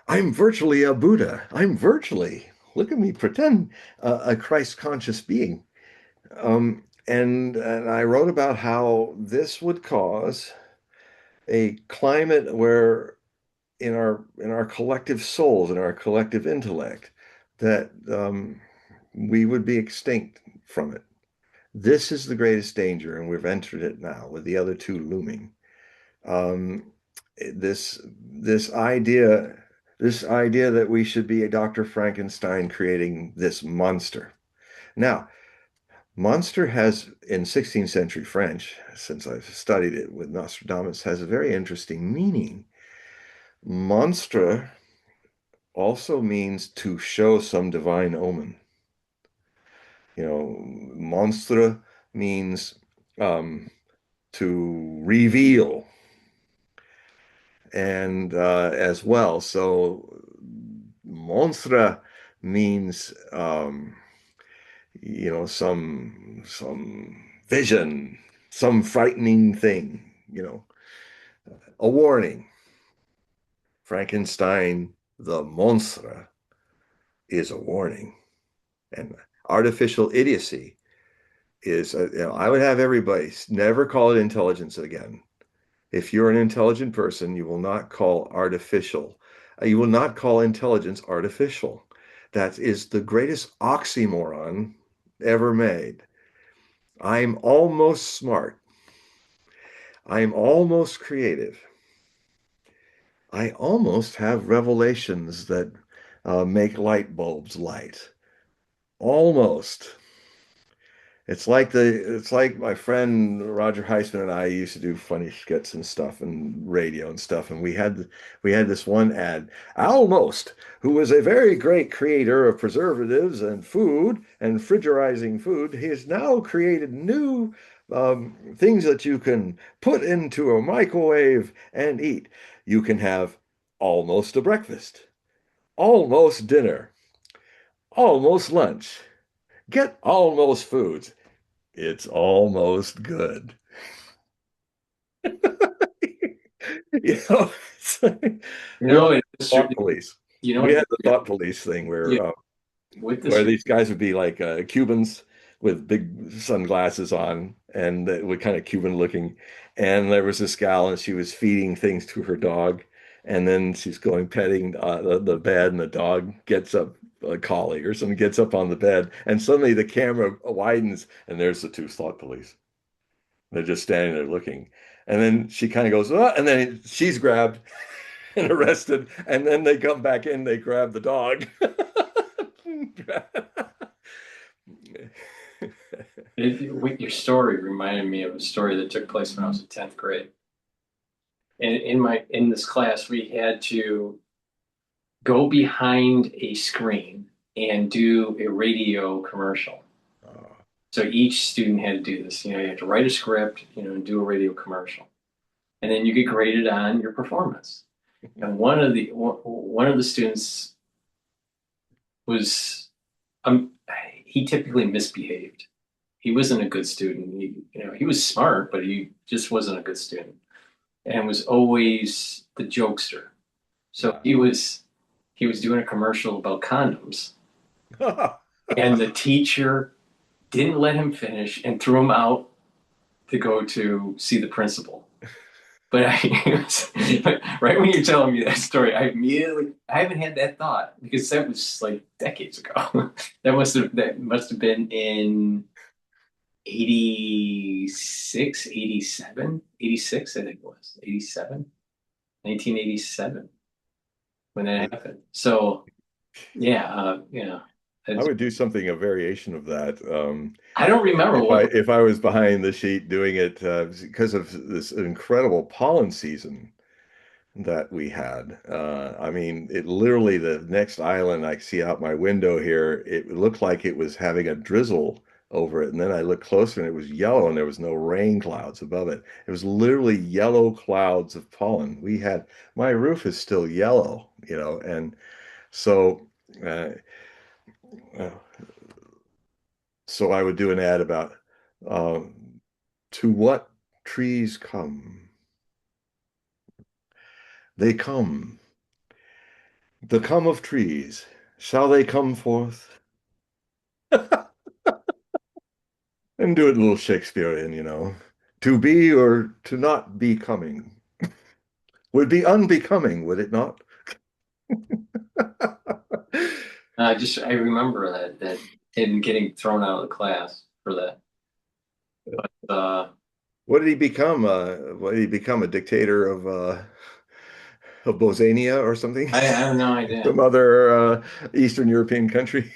I'm virtually a Buddha. I'm virtually, look at me, pretend a Christ conscious being. And I wrote about how this would cause a climate where in our collective souls, in our collective intellect, that we would be extinct from it. This is the greatest danger, and we've entered it now with the other two looming. Um, this idea that we should be a Dr. Frankenstein creating this monster. Now, Monster has, in 16th century French, since I've studied it with Nostradamus, has a very interesting meaning. Monstre also means to show some divine omen. Monstre means um, to reveal and as well. So monstre means some vision, some frightening thing, a warning. Frankenstein, the monstre, is a warning. And artificial idiocy is, I would have everybody never call it intelligence again. If you're an intelligent person, you will not call you will not call intelligence artificial. That is the greatest oxymoron ever made. I'm almost smart. I'm almost creative. I almost have revelations that make light bulbs light. Almost. It's like my friend Roger Heisman and I used to do funny skits and stuff and radio and stuff, and we had this one ad, Almost, who was a very great creator of preservatives and food and frigerizing food. He has now created new things that you can put into a microwave and eat. You can have almost a breakfast, almost dinner, almost lunch. Get almost foods. It's almost good. You know, it's like- You we all know, had thought police. you know We what, had the thought police thing yeah, with this, where these guys would be like Cubans with big sunglasses on, and they were kind of Cuban looking. And there was this gal, and she was feeding things to her dog, and then she's going petting the bed, and the dog gets up, a collie or something gets up on the bed, and suddenly the camera widens, and there's the two thought police. They're just standing there looking. And then she kind of goes, oh, and then she's grabbed and arrested. And then they come back in, they grab the dog. with your story reminded me of a story that took place when I was in 10th grade. And in this class, we had to go behind a screen and do a radio commercial. So each student had to do this. You had to write a script, and do a radio commercial, and then you get graded on your performance. And one of the students was um he typically misbehaved. He wasn't a good student. He was smart, but he just wasn't a good student, and was always the jokester. So he was doing a commercial about condoms, and the teacher didn't let him finish and threw him out to go to see the principal. But right when you're telling me that story, I haven't had that thought because that was like decades ago. That must have been in 86, 87, 86, I think it was 87, 1987 when that happened. So yeah, I would do something, a variation of that. I don't remember what. If I was behind the sheet doing it because of this incredible pollen season that we had. I mean, it literally the next island I see out my window here, it looked like it was having a drizzle over it. And then I looked closer and it was yellow and there was no rain clouds above it. It was literally yellow clouds of pollen. My roof is still yellow, and so uh, uh, so I would do an ad about uh, to what trees come. They come. The come of trees. Shall they come forth? And do it a little Shakespearean, To be or to not be coming would be unbecoming, would it not? I remember that and getting thrown out of the class for that. But What did he become? What did he become? A dictator of Bosnia or something? I have no idea. Some other Eastern European country?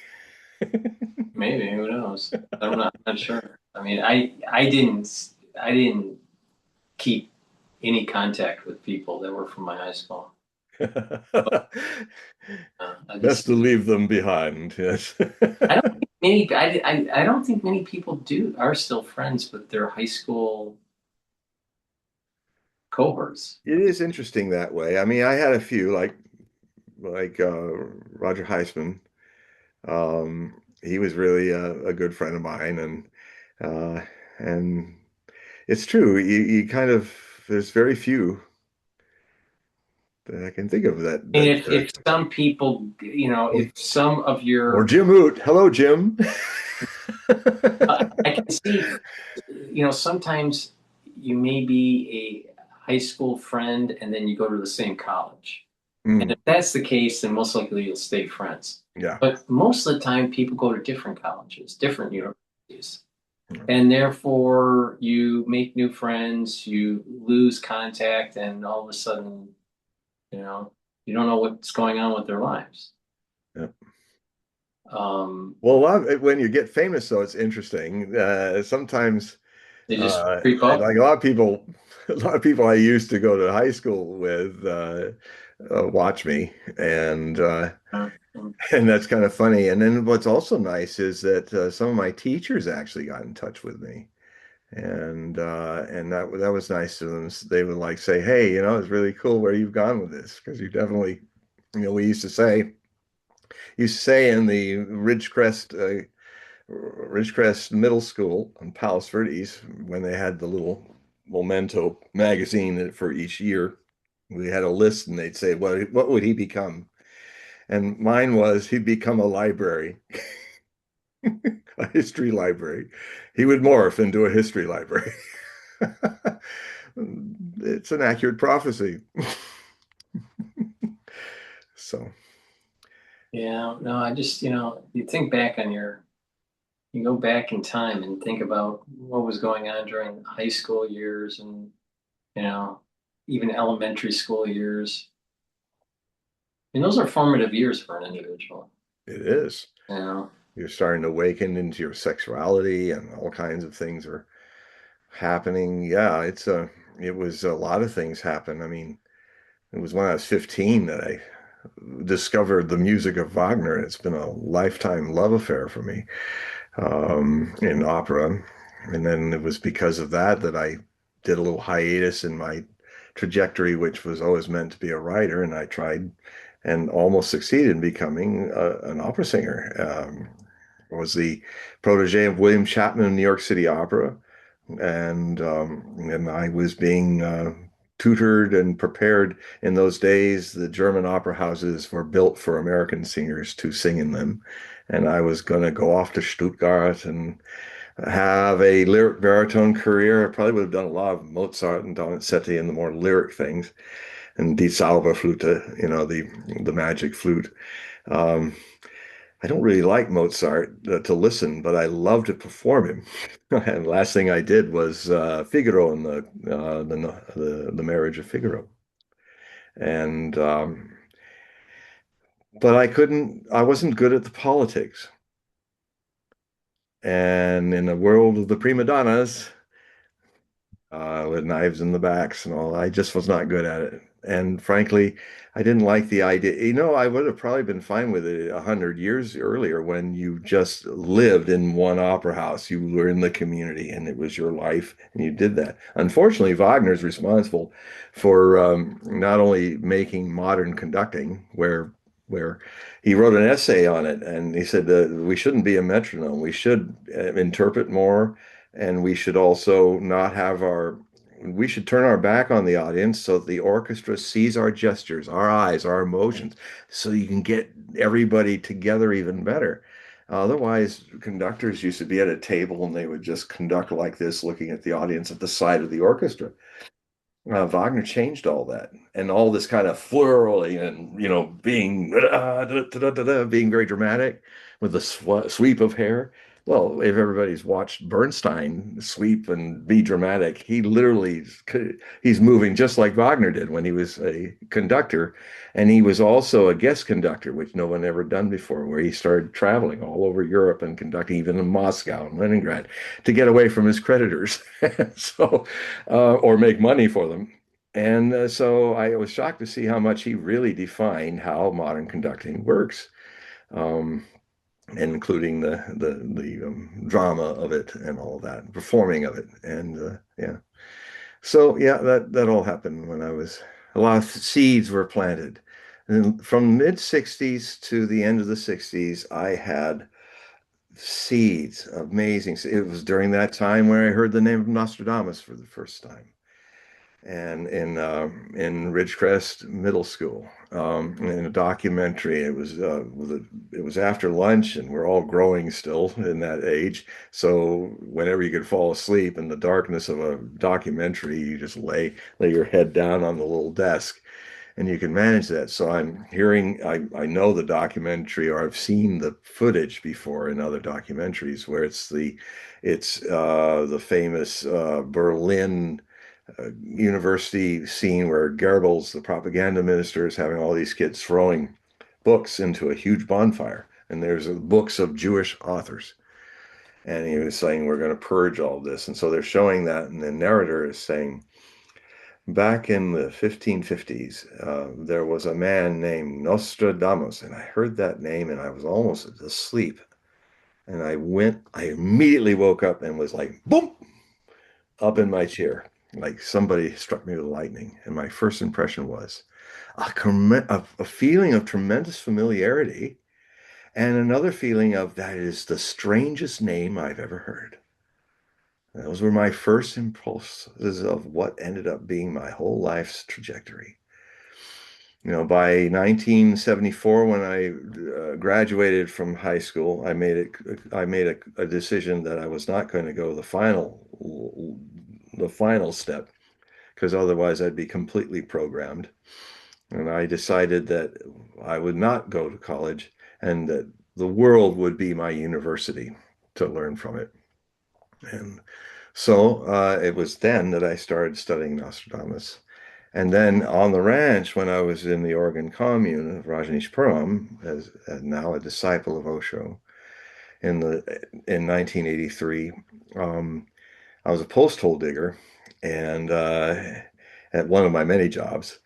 Maybe, who knows? I'm not sure. I mean, I didn't keep any contact with people that were from my high school. I Best just to leave them behind, yes. I don't think many I don't think many people do are still friends with their high school cohorts. It is interesting that way. I mean, I had a few like Roger Heisman. He was really a good friend of mine, uh, and it's true. You kind of there's very few that I can think of And that if some people, if some of or your Jim Oot. Hello, Jim. I can see, sometimes you may be a high school friend and then you go to the same college. And Mm, if that's the case, then most likely you'll stay friends. yeah. But most of the time, people go to different colleges, different universities. And therefore, you make new friends, you lose contact, and all of a sudden, you know, you don't know what's going on with their lives. Yeah. Um, Well, when you get famous, though, it's interesting. Sometimes, they just creep up. like a lot of people, a lot of people I used to go to high school with watch me, and Uh, and that's kind of funny. And then what's also nice is that some of my teachers actually got in touch with me, and that was nice to them. They would like say, "Hey, it's really cool where you've gone with this because you definitely, we used to say in the Ridgecrest Middle School on Palos Verdes, when they had the little memento magazine for each year, we had a list and they'd say, what would he become? And mine was he'd become a library, a history library. He would morph into a history library. It's an accurate prophecy. So, yeah, no, I just, you think back on you go back in time and think about what was going on during high school years and, you know, even elementary school years. And those are formative years for an individual, it is. you know. You're starting to awaken into your sexuality and all kinds of things are happening. Yeah, it was a lot of things happen. I mean, it was when I was 15 that I discovered the music of Wagner. It's been a lifetime love affair for me in opera. And then it was because of that that I did a little hiatus in my trajectory, which was always meant to be a writer. And I tried and almost succeeded in becoming an opera singer. Was the protege of William Chapman in New York City Opera, and I was being tutored and prepared in those days. The German opera houses were built for American singers to sing in them, and I was going to go off to Stuttgart and have a lyric baritone career. I probably would have done a lot of Mozart and Donizetti and the more lyric things, and Die Zauberflöte, the magic flute. Um, I don't really like Mozart to listen, but I love to perform him. And last thing I did was Figaro in the Marriage of Figaro. And but I wasn't good at the politics. And in the world of the prima donnas, with knives in the backs and all. I just was not good at it. And frankly, I didn't like the idea. I would have probably been fine with it 100 years earlier when you just lived in one opera house. You were in the community and it was your life and you did that. Unfortunately, Wagner's responsible for not only making modern conducting, where he wrote an essay on it and he said that we shouldn't be a metronome. We should interpret more and we should also not have we should turn our back on the audience so that the orchestra sees our gestures, our eyes, our emotions, so you can get everybody together even better. Otherwise, conductors used to be at a table and they would just conduct like this, looking at the audience at the side of the orchestra. Wagner changed all that, and all this kind of flurry and being being very dramatic with the sweep of hair. Well, if everybody's watched Bernstein sweep and be dramatic, he literally he's moving just like Wagner did when he was a conductor, and he was also a guest conductor, which no one ever done before, where he started traveling all over Europe and conducting, even in Moscow and Leningrad, to get away from his creditors, so or make money for them. And so I was shocked to see how much he really defined how modern conducting works. Um, including the drama of it and all of that, performing of it, and yeah. So yeah, that all happened when I was a lot of seeds were planted. And from mid '60s to the end of the '60s, I had seeds, amazing. It was during that time where I heard the name of Nostradamus for the first time and in Ridgecrest Middle School. In a documentary, it was after lunch, and we're all growing still in that age. So whenever you could fall asleep in the darkness of a documentary, you just lay your head down on the little desk, and you can manage that. So I know the documentary, or I've seen the footage before in other documentaries where it's the famous Berlin university scene where Goebbels, the propaganda minister, is having all these kids throwing books into a huge bonfire. And there's books of Jewish authors. And he was saying, we're going to purge all this. And so they're showing that. And the narrator is saying, back in the 1550s, there was a man named Nostradamus. And I heard that name and I was almost asleep. And I immediately woke up and was like, boom, up in my chair, like somebody struck me with lightning. And my first impression was a feeling of tremendous familiarity and another feeling of that is the strangest name I've ever heard. Those were my first impulses of what ended up being my whole life's trajectory. By 1974, when I graduated from high school, I made a decision that I was not going to go the final step because otherwise I'd be completely programmed. And I decided that I would not go to college and that the world would be my university to learn from it. And so it was then that I started studying Nostradamus. And then on the ranch, when I was in the Oregon commune of Rajneeshpuram, as now a disciple of Osho, in 1983, I was a post hole digger, and at one of my many jobs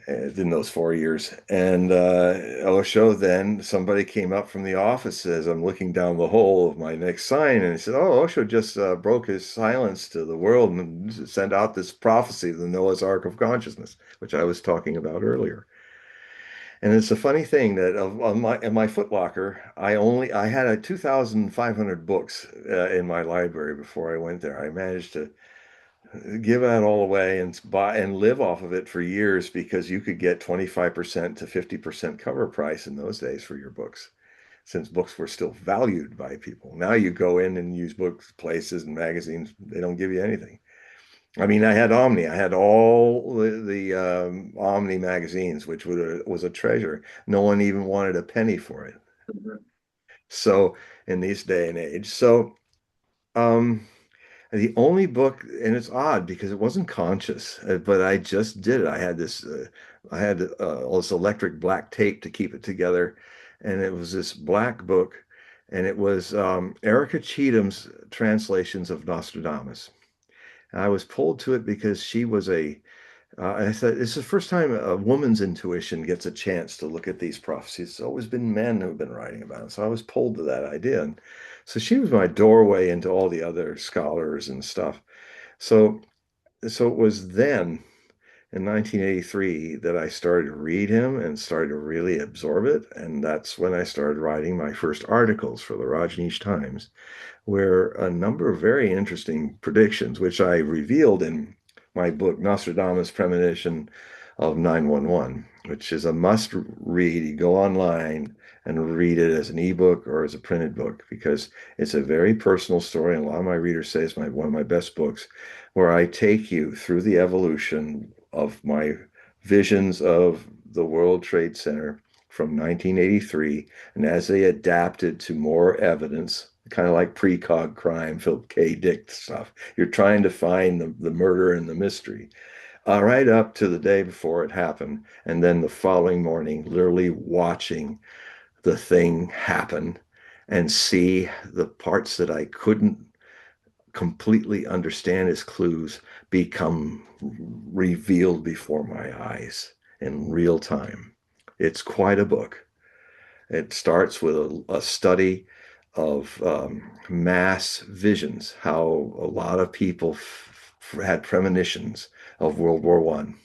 in those 4 years. And Osho, then somebody came up from the office as I'm looking down the hole of my next sign, and he said, "Oh, Osho just broke his silence to the world and sent out this prophecy, the Noah's Ark of Consciousness, which I was talking about earlier." And it's a funny thing that on my footlocker, I had 2,500 books in my library before I went there. I managed to give that all away and buy and live off of it for years because you could get 25% to 50% cover price in those days for your books, since books were still valued by people. Now you go in and use books, places, and magazines, they don't give you anything. I mean, I had Omni. I had all the Omni magazines, which was a treasure. No one even wanted a penny for it. So in this day and age, um, the only book, and it's odd because it wasn't conscious, but I just did it. I had all this electric black tape to keep it together, and it was this black book, and it was Erica Cheatham's translations of Nostradamus. And I was pulled to it because she was I thought it's the first time a woman's intuition gets a chance to look at these prophecies. It's always been men who've been writing about it. So I was pulled to that idea. And so she was my doorway into all the other scholars and stuff. So, so it was then in 1983 that I started to read him and started to really absorb it. And that's when I started writing my first articles for the Rajneesh Times where a number of very interesting predictions, which I revealed in my book, Nostradamus Premonition of 911, which is a must read. You go online and read it as an ebook or as a printed book because it's a very personal story. And a lot of my readers say it's one of my best books, where I take you through the evolution of my visions of the World Trade Center from 1983 and as they adapted to more evidence kind of like precog crime, Philip K. Dick stuff. You're trying to find the murder and the mystery. Right up to the day before it happened, and then the following morning, literally watching the thing happen and see the parts that I couldn't completely understand as clues become revealed before my eyes in real time. It's quite a book. It starts with a study of mass visions, how a lot of people had premonitions of World War One,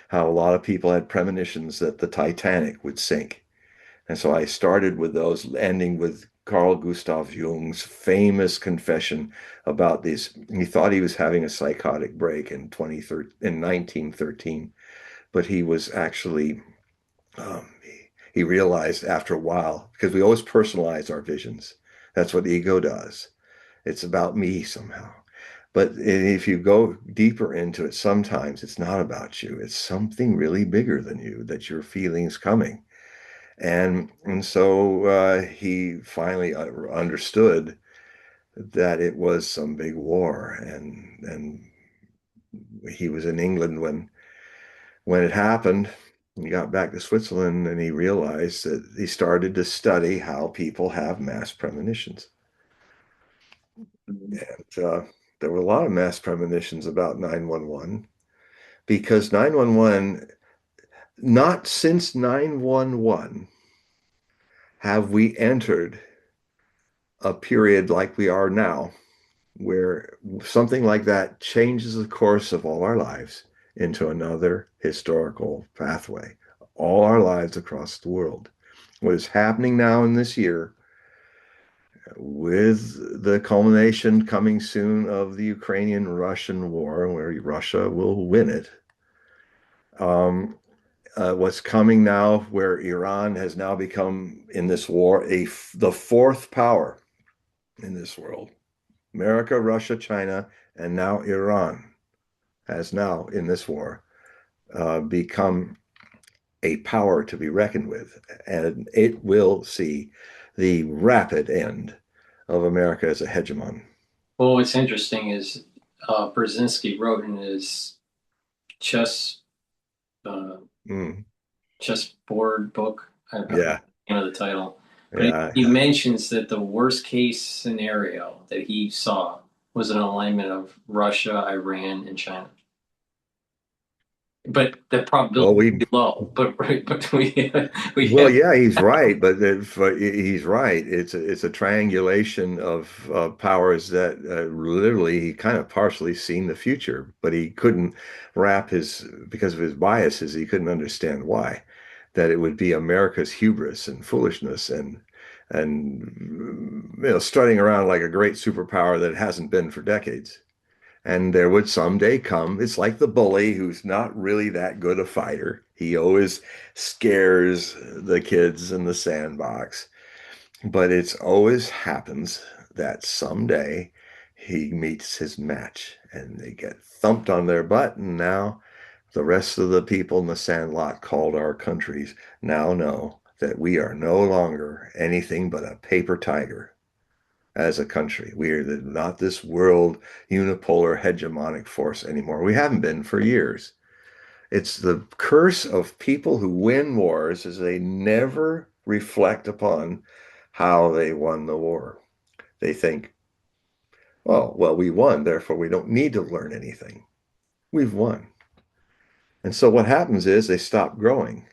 how a lot of people had premonitions that the Titanic would sink. And so I started with those, ending with Carl Gustav Jung's famous confession about this. He thought he was having a psychotic break in 1913, but he was actually um, he realized after a while, because we always personalize our visions. That's what ego does. It's about me somehow. But if you go deeper into it, sometimes it's not about you. It's something really bigger than you that you're feeling is coming. And so he finally understood that it was some big war, and he was in England when it happened. He got back to Switzerland and he realized that he started to study how people have mass premonitions. And there were a lot of mass premonitions about 911 because 911, not since 911 have we entered a period like we are now, where something like that changes the course of all our lives into another historical pathway, all our lives across the world. What is happening now in this year, with the culmination coming soon of the Ukrainian-Russian war, where Russia will win it, what's coming now, where Iran has now become in this war the fourth power in this world. America, Russia, China, and now Iran has now, in this war, become a power to be reckoned with. And it will see the rapid end of America as a hegemon. Well, what's interesting is Brzezinski wrote in his chess uh, Mm, chessboard book. I yeah, know the title, but yeah. he mentions that the worst case scenario that he saw was an alignment of Russia, Iran, and China. But the probability Well, we is low. But right, but we Well, have. yeah, he's right, but he's right. It's a triangulation of powers that literally he kind of partially seen the future, but he couldn't wrap his because of his biases. He couldn't understand why that it would be America's hubris and foolishness and strutting around like a great superpower that it hasn't been for decades. And there would someday come, it's like the bully who's not really that good a fighter. He always scares the kids in the sandbox. But it's always happens that someday he meets his match and they get thumped on their butt. And now the rest of the people in the sandlot called our countries now know that we are no longer anything but a paper tiger as a country. We are not this world unipolar hegemonic force anymore. We haven't been for years. It's the curse of people who win wars is they never reflect upon how they won the war. They think, oh, well, we won, therefore we don't need to learn anything. We've won. And so what happens is they stop growing.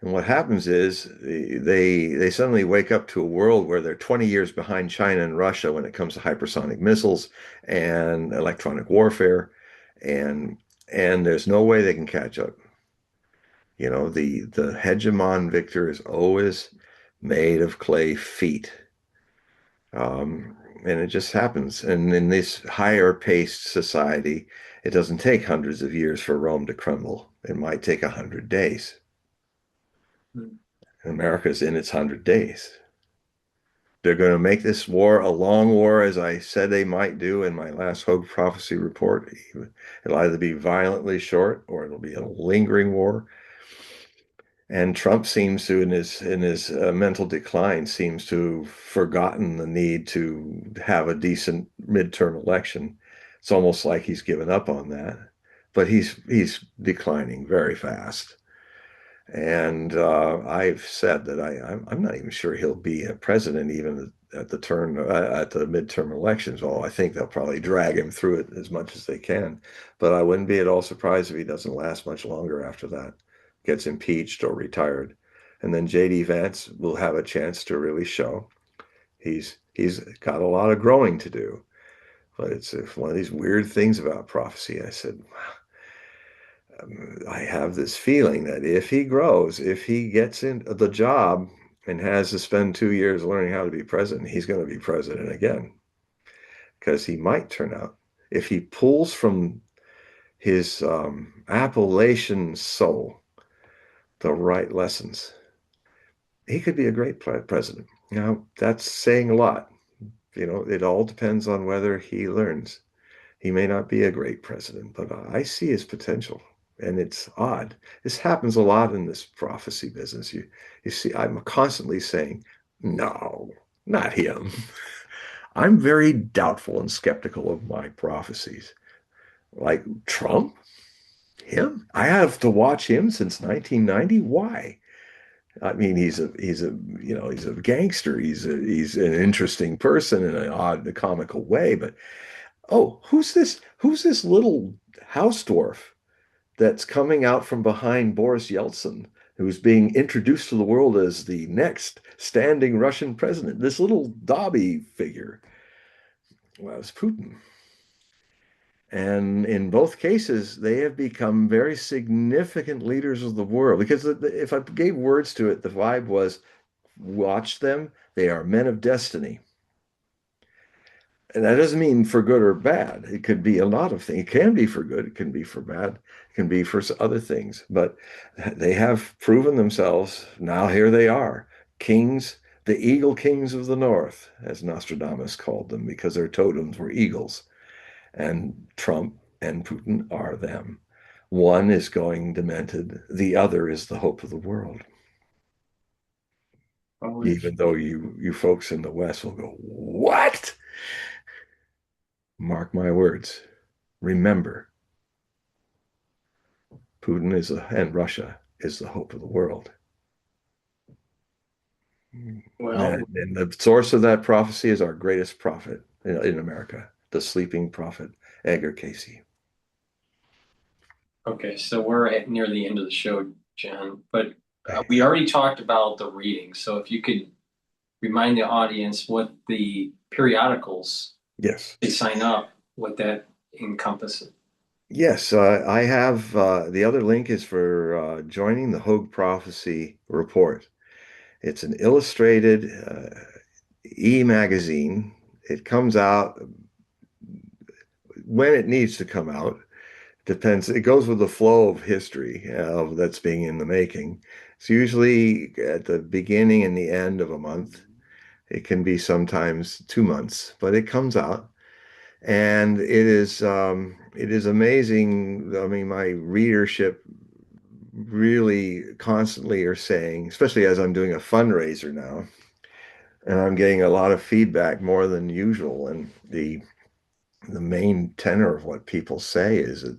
And what happens is they suddenly wake up to a world where they're 20 years behind China and Russia when it comes to hypersonic missiles and electronic warfare, and and there's no way they can catch up. The hegemon victor is always made of clay feet. And it just happens. And in this higher paced society, it doesn't take hundreds of years for Rome to crumble. It might take 100 days. America's in its 100 days. They're going to make this war a long war, as I said they might do in my last Hogue prophecy report. It'll either be violently short or it'll be a lingering war. And Trump seems to, in his mental decline, seems to have forgotten the need to have a decent midterm election. It's almost like he's given up on that, but he's declining very fast. And I've said that I'm not even sure he'll be a president even at the turn at the midterm elections. Well, I think they'll probably drag him through it as much as they can. But I wouldn't be at all surprised if he doesn't last much longer after that, gets impeached or retired. And then J.D. Vance will have a chance to really show he's got a lot of growing to do. But it's one of these weird things about prophecy. I said, I have this feeling that if he grows, if he gets into the job and has to spend 2 years learning how to be president, he's going to be president again because he might turn out, if he pulls from his Appalachian soul the right lessons, he could be a great president. Now, that's saying a lot. It all depends on whether he learns. He may not be a great president, but I see his potential. And it's odd. This happens a lot in this prophecy business. You see, I'm constantly saying, no, not him. I'm very doubtful and skeptical of my prophecies. Like Trump, him? I have to watch him since 1990. Why? I mean, he's a gangster. He's an interesting person in an odd, comical way. But oh, who's this? Who's this little house dwarf that's coming out from behind Boris Yeltsin, who's being introduced to the world as the next standing Russian president? This little Dobby figure. Well, it's Putin. And in both cases, they have become very significant leaders of the world. Because if I gave words to it, the vibe was watch them. They are men of destiny. And that doesn't mean for good or bad. It could be a lot of things. It can be for good. It can be for bad. It can be for other things. But they have proven themselves. Now here they are, kings, the eagle kings of the north, as Nostradamus called them, because their totems were eagles. And Trump and Putin are them. One is going demented. The other is the hope of the world. Even though you folks in the West will go, what? Mark my words. Remember, and Russia is the hope of the world. Well, And the source of that prophecy is our greatest prophet in America, the sleeping prophet, Edgar Casey. okay, so we're at near the end of the show, John, but we already talked about the reading. So if you could remind the audience what the periodicals Yes. to sign up, what that encompasses. Yes, I have the other link is for joining the Hogue Prophecy Report. It's an illustrated e-magazine. It comes out when it needs to come out. Depends. It goes with the flow of history that's being in the making. It's usually at the beginning and the end of a month. It can be sometimes 2 months, but it comes out. And it is amazing. I mean, my readership really constantly are saying, especially as I'm doing a fundraiser now, and I'm getting a lot of feedback more than usual. And the main tenor of what people say is that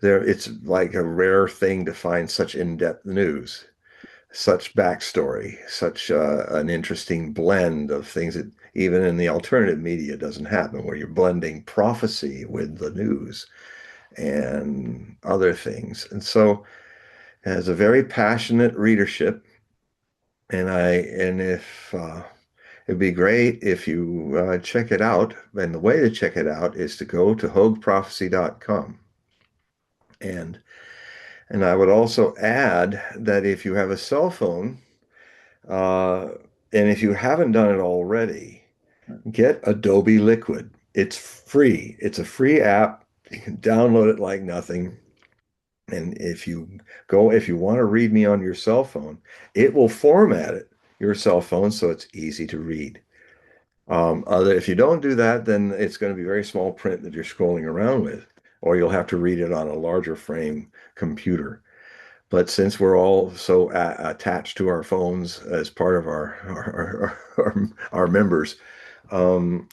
it's like a rare thing to find such in-depth news, such backstory, such an interesting blend of things that even in the alternative media doesn't happen, where you're blending prophecy with the news and other things. And so it has a very passionate readership. And if it'd be great if you check it out. And the way to check it out is to go to hogueprophecy.com. And and I would also add that if you have a cell phone, uh, and if you haven't done it already, get Adobe Liquid. It's free. It's a free app. You can download it like nothing. And if you want to read me on your cell phone, it will format it, your cell phone, so it's easy to read. If you don't do that, then it's going to be very small print that you're scrolling around with, or you'll have to read it on a larger frame computer. But since we're all so attached to our phones as part of our members, um,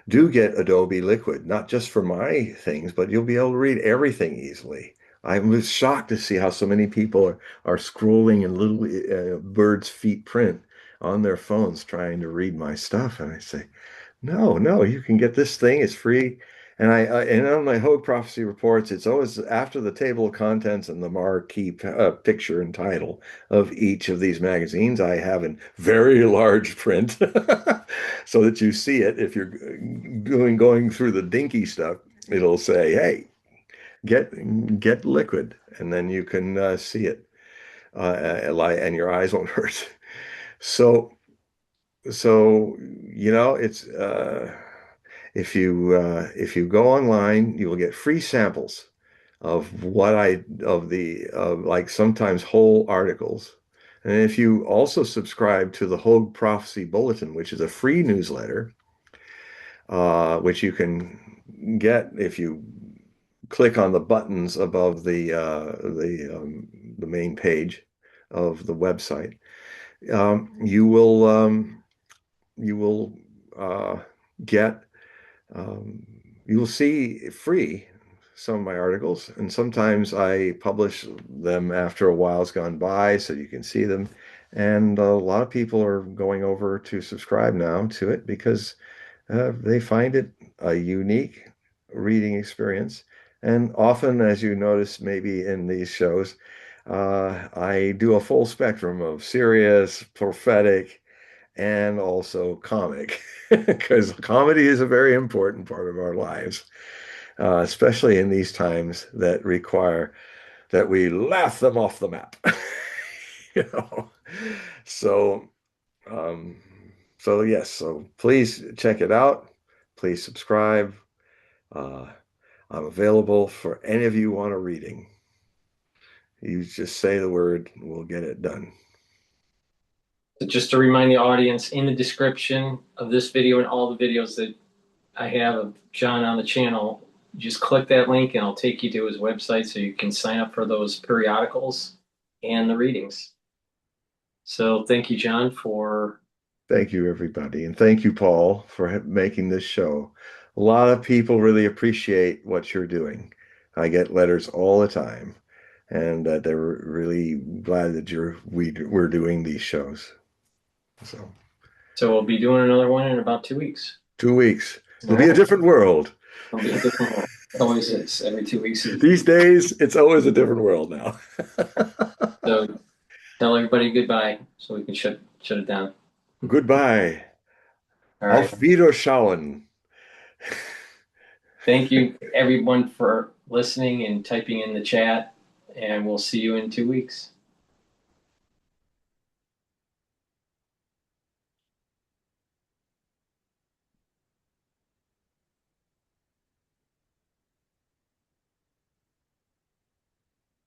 do get Adobe Liquid, not just for my things, but you'll be able to read everything easily. I was shocked to see how so many people are scrolling in little bird's feet print on their phones trying to read my stuff. And I say, no, no, you can get this thing. It's free. And on my Hogue Prophecy reports, it's always after the table of contents and the marquee picture and title of each of these magazines. I have in very large print so that you see it. If you're going through the dinky stuff, it'll say, "Hey, get liquid," and then you can see it, and your eyes won't hurt. So it's if you go online, you will get free samples of like sometimes whole articles. And if you also subscribe to the Hogue Prophecy Bulletin, which is a free newsletter, which you can get if you click on the buttons above the main page of the website, um, you will um, you will get um, you will see free some of my articles, and sometimes I publish them after a while's gone by so you can see them. And a lot of people are going over to subscribe now to it because they find it a unique reading experience. And often, as you notice, maybe in these shows, I do a full spectrum of serious, prophetic, and also comic, because comedy is a very important part of our lives, especially in these times that require that we laugh them off the map. you know. So, um, so yes, so please check it out. Please subscribe. Uh, I'm available for any of you want a reading. You just say the word, we'll get it done. So just to remind the audience, in the description of this video and all the videos that I have of John on the channel, just click that link and I'll take you to his website so you can sign up for those periodicals and the readings. So thank you, John, for Thank you, everybody. And thank you, Paul, for making this show. A lot of people really appreciate what you're doing. I get letters all the time, and they're really glad that we're doing these shows. So, so we'll be doing another one in about 2 weeks. 2 weeks. All It'll be a right. different world. It'll be a different one. It always is. Every 2 weeks is. These days, it's always a different world now. So tell everybody goodbye so we can shut it down. Goodbye. All right. Auf Wiederschauen. Thank you everyone for listening and typing in the chat, and we'll see you in 2 weeks.